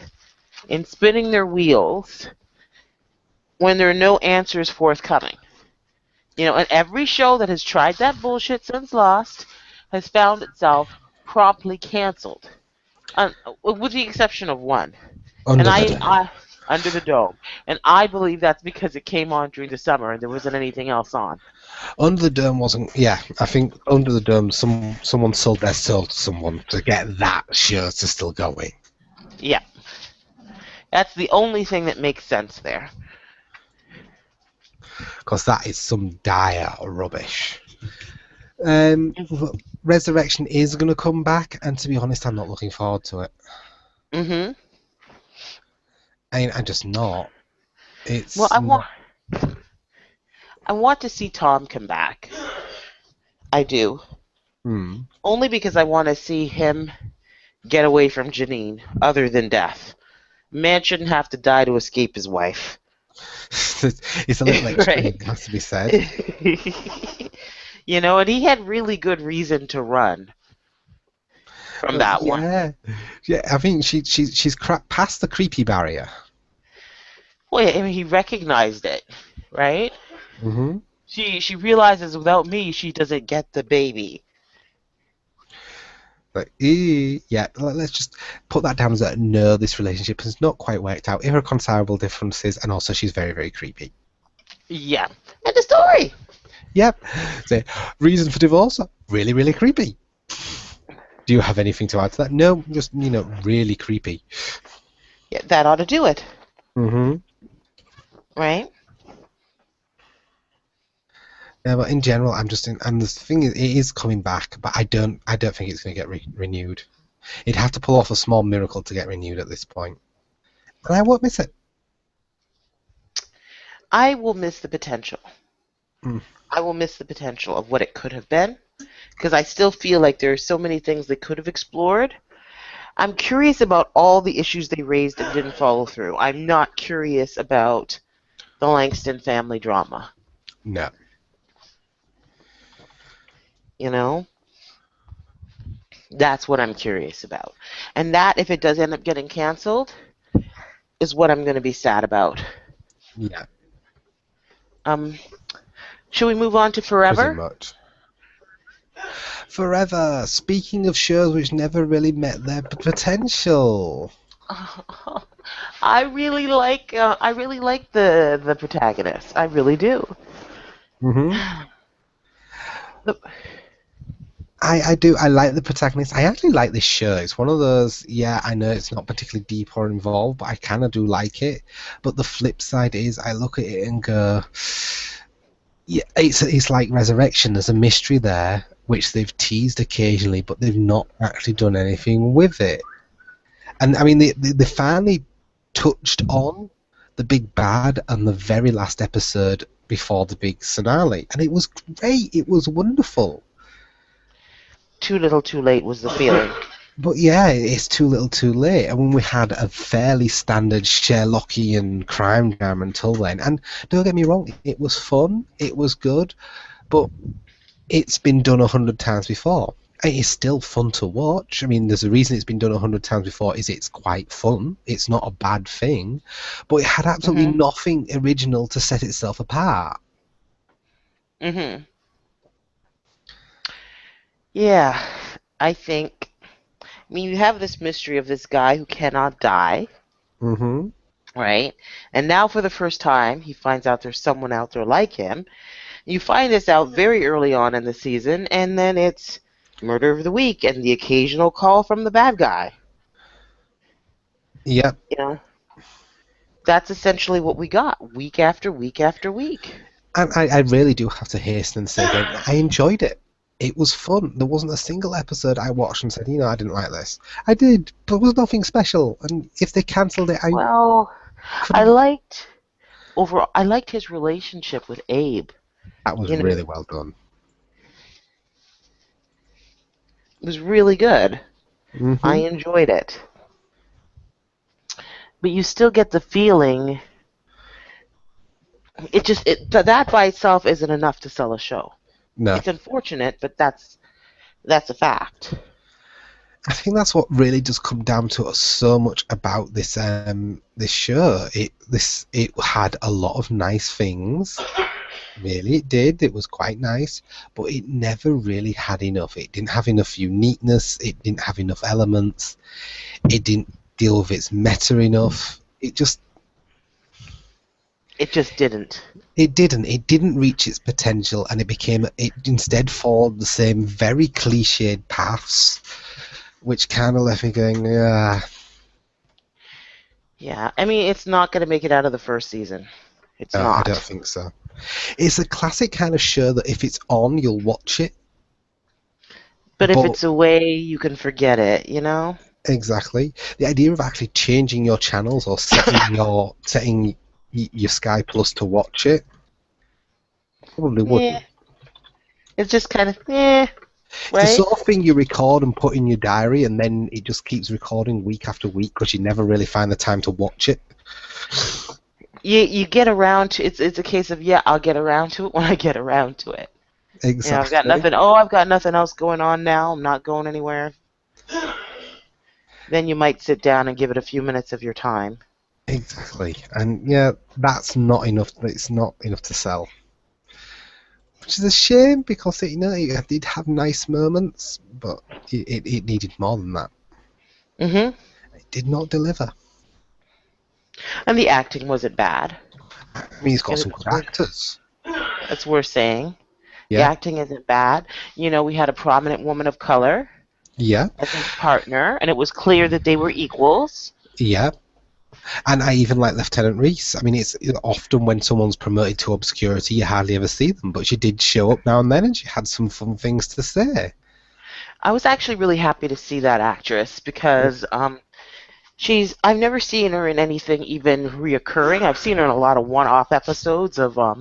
in spinning their wheels when there are no answers forthcoming. And every show that has tried that bullshit since Lost has found itself promptly canceled, with the exception of one. And Under the I Dome. under the dome, and I believe that's because it came on during the summer and there wasn't anything else on. Under the Dome wasn't. Yeah, I think Under the Dome, someone sold their soul to someone to get that show to still going. Yeah, that's the only thing that makes sense there. Because that is some dire rubbish. Resurrection is going to come back, and to be honest, I'm not looking forward to it. Mhm. I'm just not. Well, It's I want not. I want to see Tom come back. I do. Hmm. Only because I want to see him get away from Janine, other than death. Man shouldn't have to die to escape his wife. It's a little extreme, Right? it has to be said. And he had really good reason to run from that one. Yeah, yeah. I think she's past the creepy barrier. Well, I mean, he recognized it, right? Hmm. She realizes without me, she doesn't get the baby. Like, yeah. Let's just put that down as a no. This relationship has not quite worked out. Irreconcilable differences, and also she's very, very creepy. Yeah, and the story. Yep. So, reason for divorce? Really, really creepy. Do you have anything to add to that? No, just really creepy. Yeah, that ought to do it, Hmm. right? Yeah, but in general, and the thing is, it is coming back, but I don't think it's going to get renewed. It'd have to pull off a small miracle to get renewed at this point, and I won't miss it. I will miss the potential. Mm, I will miss the potential of what it could have been because I still feel like there are so many things they could have explored. I'm curious about all the issues they raised and didn't follow through. I'm not curious about the Langston family drama. no. You know, that's what I'm curious about, and that if it does end up getting canceled, is what I'm going to be sad about. Yeah, Um, should we move on to pretty Forever? much. Forever. Speaking of shows which never really met their potential. I really like the protagonist. I really do. Hmm. The, I do. I like the protagonist. I actually like this show. It's one of those. Yeah, I know it's not particularly deep or involved, but I kind of do like it. But the flip side is, I look at it and go, yeah, it's like Resurrection. There's a mystery there which they've teased occasionally, but they've not actually done anything with it. And I mean, they finally touched on the big bad and the very last episode before the big finale, and it was great. It was wonderful. Too little, too late was the feeling. But yeah, it's too little, too late. And when we had a fairly standard Sherlockian crime drama until then, and don't get me wrong, it was fun, it was good, but it's been done 100 times before. It is still fun to watch. I mean, there's a reason it's been done 100 times before. Is it's quite fun. It's not a bad thing, but it had absolutely Mhm. nothing original to set itself apart. Mhm. Yeah, I think. I mean, you have this mystery of this guy who cannot die, Hmm. right? And now, for the first time, he finds out there's someone out there like him. You find this out very early on in the season, and then it's murder of the week and the occasional call from the bad guy. Yep. You know, that's essentially what we got week after week after week. And I really do have to hasten and say again, I enjoyed it. It was fun. There wasn't a single episode I watched and said, I didn't like this. I did, but it was nothing special. And if they cancelled it, I Well, could I have. liked overall. I liked his relationship with Abe. That was You know, really well done. it was really good. I Hmm. enjoyed it. But you still get the feeling that by itself isn't enough to sell a show. No, It's unfortunate, but that's a fact. I think that's what really does come down to us so much about this show. It had a lot of nice things. Really, it did. It was quite nice, but it never really had enough. It didn't have enough uniqueness. It didn't have enough elements. It didn't deal with its meta enough. It just didn't. It didn't reach its potential, and it instead followed the same very cliched paths, which kind of left me going, yeah. Yeah, I mean, it's not going to make it out of the first season. It's No, I don't not. think so. It's a classic kind of show that if it's on, you'll watch it. But if But it's away, you can forget it, you know? exactly, the idea of actually changing your channels or setting your Sky Plus to watch it. Probably Yeah, wouldn't. it's just kind of It's the right? sort of thing you record and put in your diary, and then it just keeps recording week after week because you never really find the time to watch it. You get around to it's a case of I'll get around to it when I get around to it. I've got Exactly. nothing. Oh, I've got nothing else going on now. I'm not going anywhere. Then you might sit down and give it a few minutes of your time. Exactly. And yeah, that's not enough. It's not enough to sell. Which is a shame because it did have nice moments, but it needed more than that. Hmm. It did not deliver. And the acting wasn't bad. I mean, it's got It- some good actors. That's worth saying. The Yeah, acting isn't bad. We had a prominent woman of color yeah, as his partner, and it was clear that they were equals. yeah. And I even like Lieutenant Reese. I mean, it's often when someone's promoted to obscurity, you hardly ever see them, but she did show up now and then, and she had some fun things to say. I was actually really happy to see that actress because I've never seen her in anything even reoccurring. I've seen her in a lot of one-off episodes of Law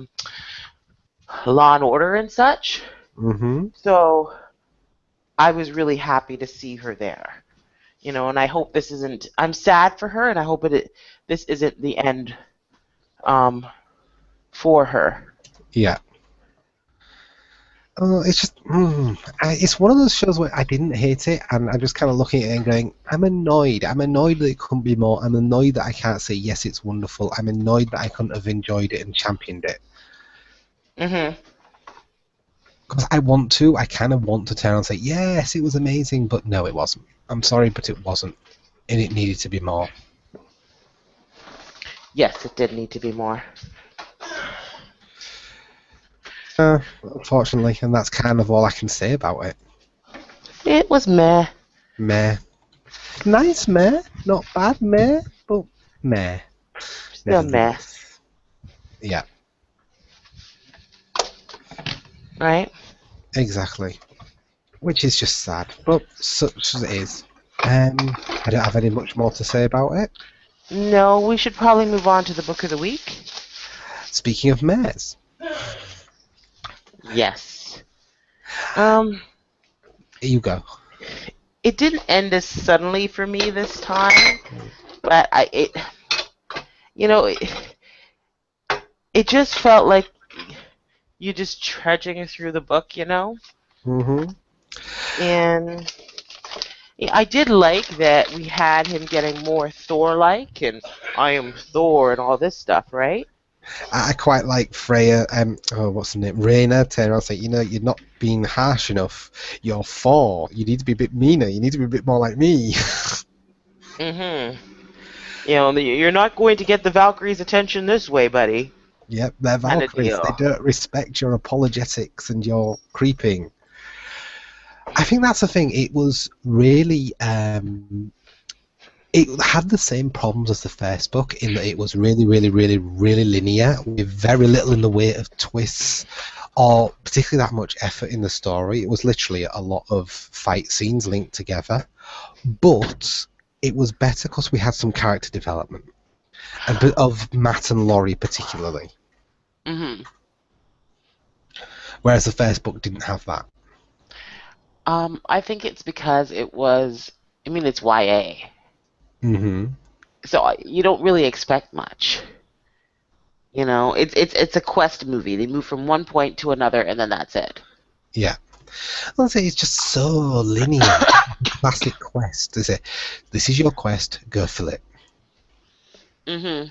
and Order and such. Mm-hmm. So I was really happy to see her there. And I hope this isn't. I'm sad for her, and I hope this isn't the end um, for her. Yeah. Oh, it's just, it's one of those shows where I didn't hate it, and I'm just kind of looking at it and going, I'm annoyed. I'm annoyed that it couldn't be more. I'm annoyed that I can't say, yes, it's wonderful. I'm annoyed that I couldn't have enjoyed it and championed it. Hmm. Because I kind of want to turn and say, yes, it was amazing, but no, it wasn't. I'm sorry, but it wasn't. And it needed to be more. Yes, it did need to be more. Unfortunately, and that's kind of all I can say about it. It was meh. Meh. Nice meh. Not bad meh, but meh. Still meh, Nevertheless. Yeah, right? exactly. Which is just sad, but such as it is. I don't have any much more to say about it. No, we should probably move on to the book of the week. Speaking of mares, Yes. Um, you go. it didn't end as suddenly for me this time, but it, it just felt like you just trudging through the book. Hmm. And I did like that we had him getting more Thor-like, and I am Thor and all this stuff, right? I quite like Freya. What's the name? Raina. Turn around and say, you're not being harsh enough. You're four. You need to be a bit meaner. You need to be a bit more like me. Mm-hmm. You're not going to get the Valkyries' attention this way, buddy. Yep, they're Kind of Valkyries. They deal. don't respect your apologetics and your creeping. I think that's the thing. It was really. It had the same problems as the first book in that it was really, really, really, really linear with very little in the way of twists or particularly that much effort in the story. It was literally a lot of fight scenes linked together, but it was better because we had some character development, and of Matt and Laurie particularly. Mm-hmm. Whereas the first book didn't have that. I think it's because it was. I mean, it's YA, Hmm. so you don't really expect much. It's a quest movie. They move from one point to another, and then that's it. Yeah. I'll say it's just so linear. Classic quest. Is it? This is your quest. Go fill it. Hmm.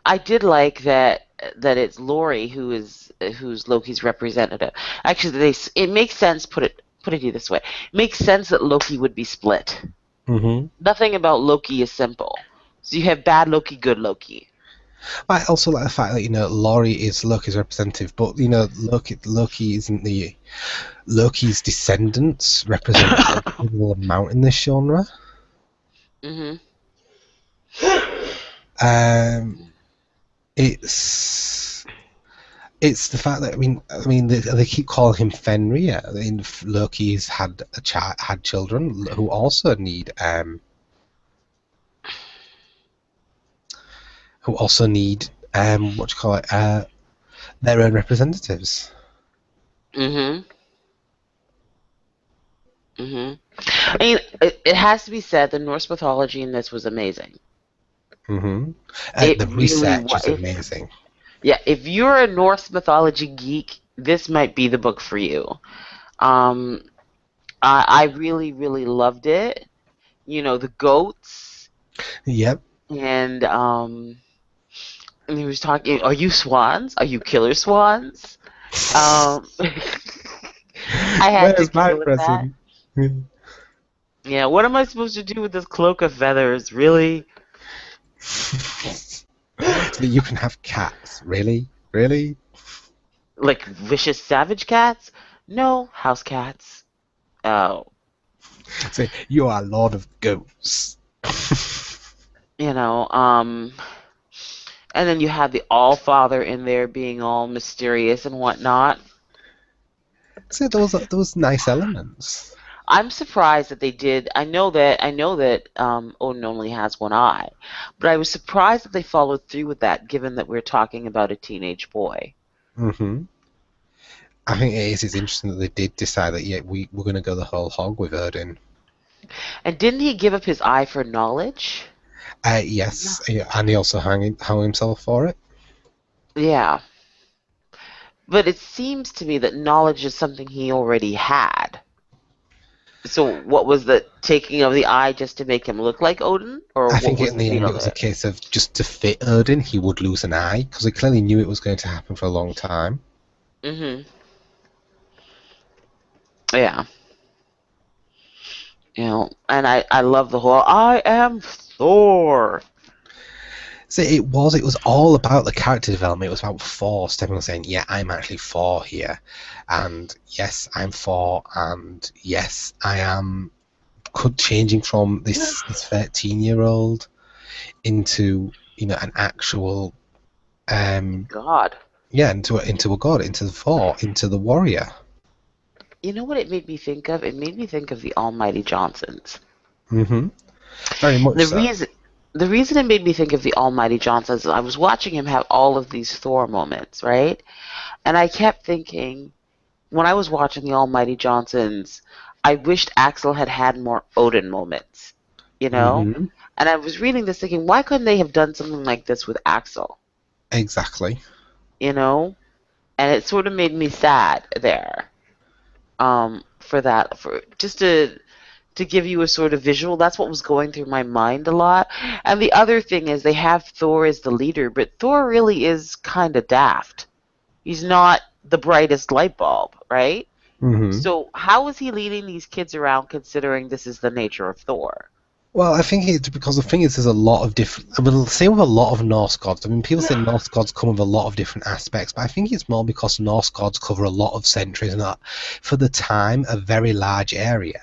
I did like that it's Lori who's Loki's representative. Actually, it makes sense. Put it to you this way: it makes sense that Loki would be split. Hmm. Nothing about Loki is simple. So you have bad Loki, good Loki. I also like the fact that Laurie is Loki's representative, but Loki isn't the Loki's descendants represent a considerable amount in this genre. Hmm. Um, it's it's the fact that they keep calling him Fenrir. I mean, Loki's had children who also need who also need what do you call it, their own representatives. Mhm. Mhm. I mean, it has to be said the Norse mythology in this was amazing. hmm It The really research was. is amazing. Yeah, if you're a Norse mythology geek, this might be the book for you. Um, I really, really loved it. You know, the goats Yep. and he was talking. Are you swans? Are you killer swans? I had to Where's my giggle at that. present? Yeah, what am I supposed to do with this cloak of feathers? Really? So that you can have cats. Really? Really? Like vicious savage cats? No, house cats. Oh, So you are Lord of Goats. you know, and then you have the All Father in there being all mysterious and whatnot. So those nice elements. I'm surprised that they did. I know that Odin only has one eye, but I was surprised that they followed through with that, given that we're talking about a teenage boy. hmm I think it's interesting that they did decide that yeah we're going to go the whole hog with Odin. And didn't he give up his eye for knowledge? Yes, yeah, and he also hung himself for it. Yeah, but it seems to me that knowledge is something he already had. So what was the taking of the eye just to make him look like Odin, or I what think was in the the end deal it was a there? case of just to fit Odin, he would lose an eye because he clearly knew it was going to happen for a long time. Mhm. Yeah. And I love the whole I am Thor. So it was all about the character development. It was about Thor stepping on saying, "Yeah, I'm actually Thor here," and yes, I'm Thor, and yes, I am changing from this 13-year-old into an actual God. yeah into a god, into the Thor, into the warrior. You know what it made me think of? It made me think of the Almighty Johnsons. hmm Very much The so. reason the reason it made me think of the Almighty Johnsons is I was watching him have all of these Thor moments, right? And I kept thinking when I was watching the Almighty Johnsons, I wished Axel had had more Odin moments, you know? hmm And I was reading this thinking, why couldn't they have done something like this with Axel, Exactly. you know? And it sort of made me sad there. For that, for just to give you a sort of visual, that's what was going through my mind a lot. And the other thing is they have Thor as the leader, but Thor really is kind of daft. He's not the brightest light bulb, right? hmm So how is he leading these kids around considering this is the nature of Thor? Well, I think it's because the thing is, there's a lot of different. I mean, same with a lot of Norse gods. I mean, people say Norse gods come with a lot of different aspects, but I think it's more because Norse gods cover a lot of centuries and that, for the time, a very large area.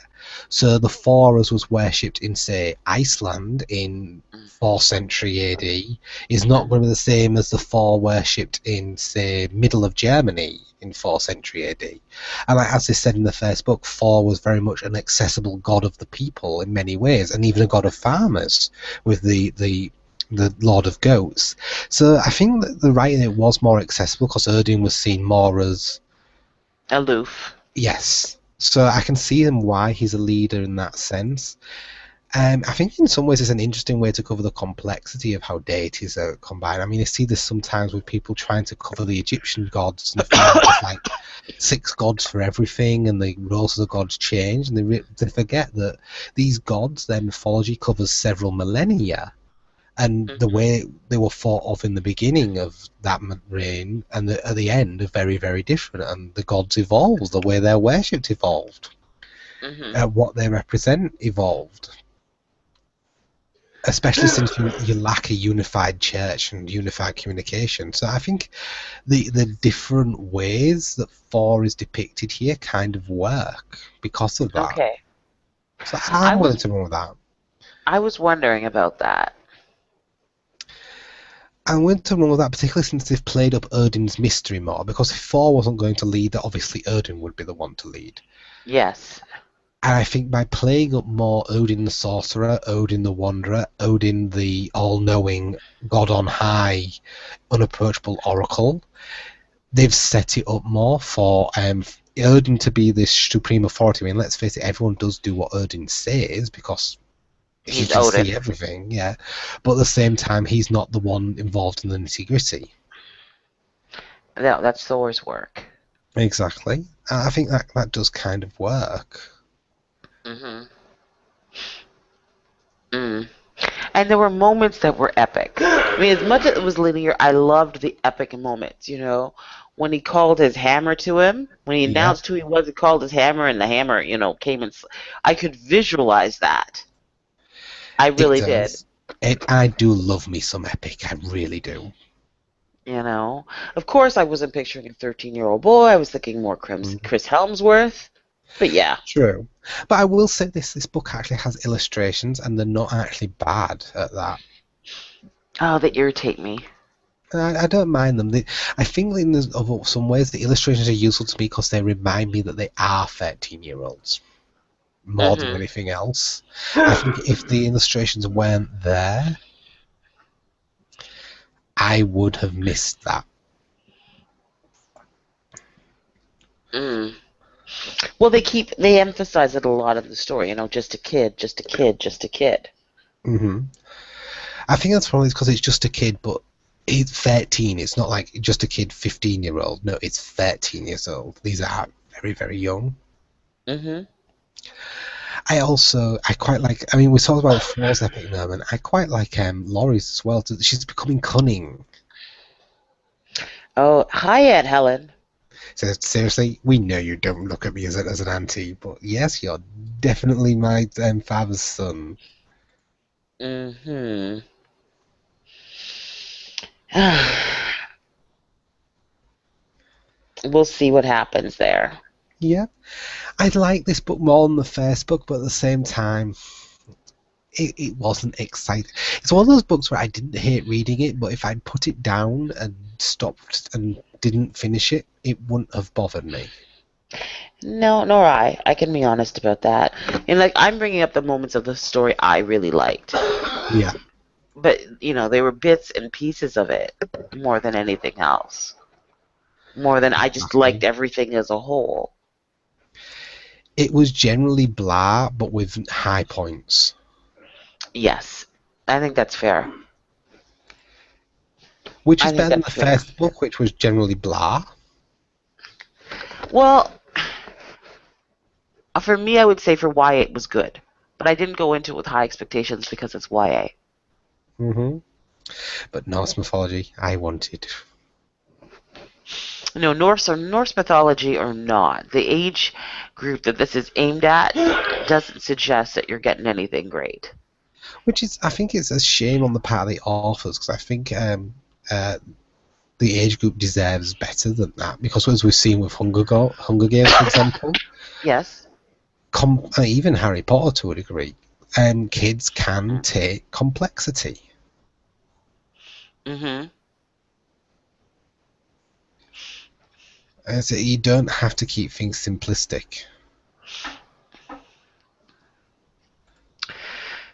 So the Thorus was worshipped in, say, Iceland in 4th century AD is not going to be the same as the Thor worshipped in, say, middle of Germany in 4th century AD. And like, as they said in the first book, Thor was very much an accessible god of the people in many ways, and even a god of farmers with the Lord of Goats. So I think that the writing it was more accessible because Odin was seen more as Aloof. yes. So I can see him why he's a leader in that sense. I think in some ways it's an interesting way to cover the complexity of how deities are combined. I mean, I see this sometimes with people trying to cover the Egyptian gods and they feel like there's like 6 gods for everything and the roles of the gods change and they forget that these gods, their mythology covers several millennia and the Hmm. way they were thought of in the beginning of that reign and at the end are very, very different and the gods evolved, the way they're worshipped evolved, Hmm. what they represent evolved, especially since you lack a unified church and unified communication. So I think the different ways that Thor is depicted here kind of work because of that. Okay. So I I'm willing was to run with that. I was wondering about that. I'm willing to run with that, particularly since they've played up Odin's mystery more. Because if Thor wasn't going to lead, that obviously Odin would be the one to lead. Yes. And I think by playing up more Odin the Sorcerer, Odin the Wanderer, Odin the All-Knowing, God on High, unapproachable Oracle, they've set it up more for Odin to be this supreme authority. I mean, let's face it, everyone does do what Odin says because he He's can see Odin. everything, yeah. But at the same time, he's not the one involved in the nitty gritty. That's Thor's work. Exactly. I think that does kind of work. Hmm. Mm. And there were moments that were epic. I mean, as much as it was linear, I loved the epic moments. When he called his hammer to him, when he Yeah, announced who he was, he called his hammer, and the hammer, came and. I could visualize that. I it really did. does. I do love me some epic. I really do. You know, of course, I wasn't picturing a 13-year-old boy. I was thinking more Mm. Chris Helmsworth. But yeah. True. But I will say this book actually has illustrations and they're not actually bad at that. Oh, they irritate me. I don't mind them. I think in some ways the illustrations are useful to me because they remind me that they are 13-year-olds more than Hmm. anything else. I think if the illustrations weren't there, I would have missed that. Mm. Well, they emphasize it a lot in the story. Just a kid, just a kid, just a kid. Hmm. I think that's probably because it's just a kid, but it's 13. It's not like just a kid, 15-year-old. No, it's 13 years old. These are very, very young. Hmm. I quite like. I mean, we talked about Thor's epic moment. I quite like Laurie's as well. She's becoming cunning. Oh, hi, Aunt Helen. So seriously, we know you don't look at me as an auntie, but yes, you're definitely my father's son. Hmm. We'll see what happens there. Yeah, I like this book more than the first book, but at the same time, it wasn't exciting. It's one of those books where I didn't hate reading it, but if I'd put it down and stopped and didn't finish it, it wouldn't have bothered me. No, nor I. I can be honest about that. And like, I'm bringing up the moments of the story I really liked, Yeah. but they were bits and pieces of it more than anything else. More than I just liked Exactly. everything as a whole. It was generally blah, but with high points, Yes, I think that's fair. which I is think better than that's the fair. first book, which was generally blah. Well, for me, I would say for YA it was good, but I didn't go into it with high expectations because it's YA. Hmm. But Norse mythology, I wanted. Norse mythology or not, the age group that this is aimed at doesn't suggest that you're getting anything great. Which is, I think it's a shame on the part of the authors, because I think uh, the age group deserves better than that. Because as we've seen with Hunger Games, for example, Yes. even Harry Potter to a degree, kids can take complexity. Mm-hmm. So you don't have to keep things simplistic.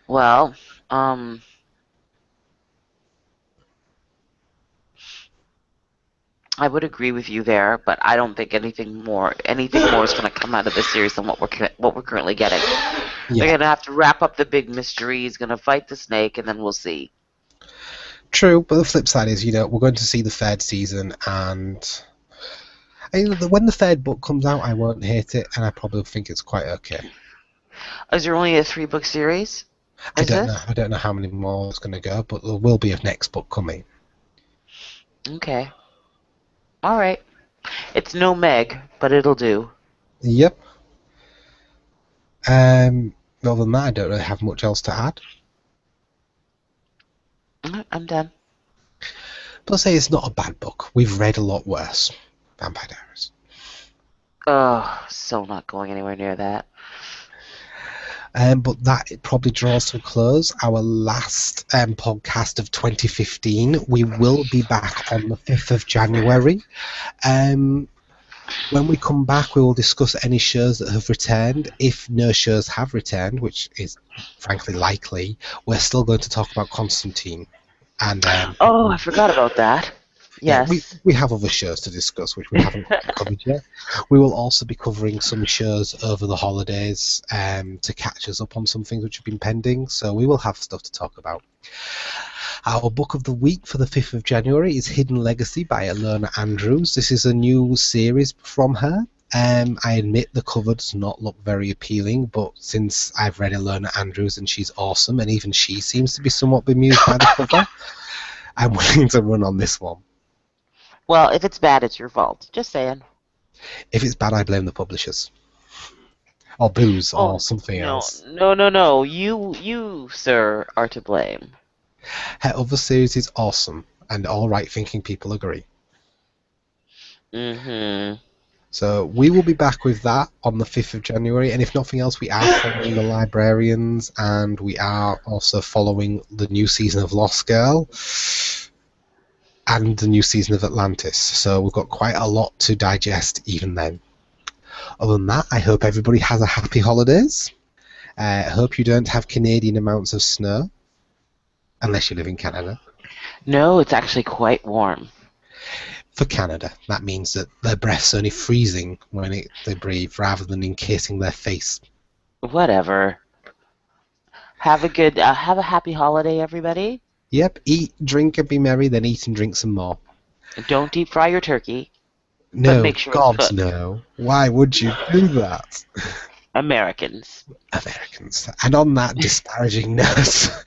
Well, um, I would agree with you there, but I don't think anything more is going to come out of this series than what we're currently getting. They're Yeah, going to have to wrap up the big mystery. He's going to fight the snake, and then we'll see. true. But the flip side is, we're going to see the third season, and when the third book comes out, I won't hate it, and I probably think it's quite okay. Is there only a 3-book series? I Is don't know. this? I don't know how many more it's going to go, but there will be a next book coming. Okay. All right. It's no Meg, but it'll do. Yep. Other than that, I don't really have much else to add. I'm done. But I'll say it's not a bad book. We've read a lot worse. Vampire Diaries. Oh, so not going anywhere near that. But that probably draws to a close our last podcast of 2015. We will be back on the 5th of January. Um, When we come back, we will discuss any shows that have returned. If no shows have returned, which is frankly likely, we're still going to talk about Constantine. And Oh, I forgot about that. yeah, we, Yes. we have other shows to discuss, which we haven't quite covered yet. We will also be covering some shows over the holidays to catch us up on some things which have been pending. So we will have stuff to talk about. Our book of the week for the 5th of January is Hidden Legacy by Alona Andrews. This is a new series from her. I admit the cover does not look very appealing, but since I've read Alona Andrews and she's awesome, and even she seems to be somewhat bemused by the cover, I'm willing to run on this one. Well, if it's bad, it's your fault. Just saying. If it's bad, I blame the publishers. Or booze, or Oh, something no, else. no, no, no. You, sir, are to blame. Her other series is awesome, and all right thinking people agree. Mm-hmm. So we will be back with that on the 5th of January, and if nothing else, we are following the Librarians, and we are also following the new season of Lost Girl and the new season of Atlantis. So we've got quite a lot to digest even then. Other than that, I hope everybody has a happy holidays. I hope you don't have Canadian amounts of snow, unless you live in Canada. No, it's actually quite warm. For Canada, that means that their breath's only freezing when they breathe rather than encasing their face. Whatever. Have a happy holiday, everybody. Yep, eat, drink, and be merry, then eat and drink some more. Don't deep fry your turkey, but No, make sure it's God, cooked. no. Why would you do that? Americans. Americans. And on that disparaging note,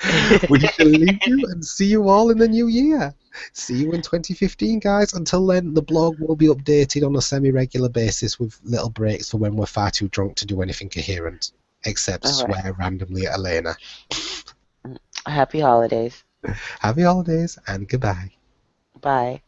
we shall leave you and see you all in the new year. See you in 2015, guys. Until then, the blog will be updated on a semi-regular basis with little breaks for when we're far too drunk to do anything coherent, except All right. swear randomly at Elena. Happy holidays. Happy holidays and goodbye. Bye.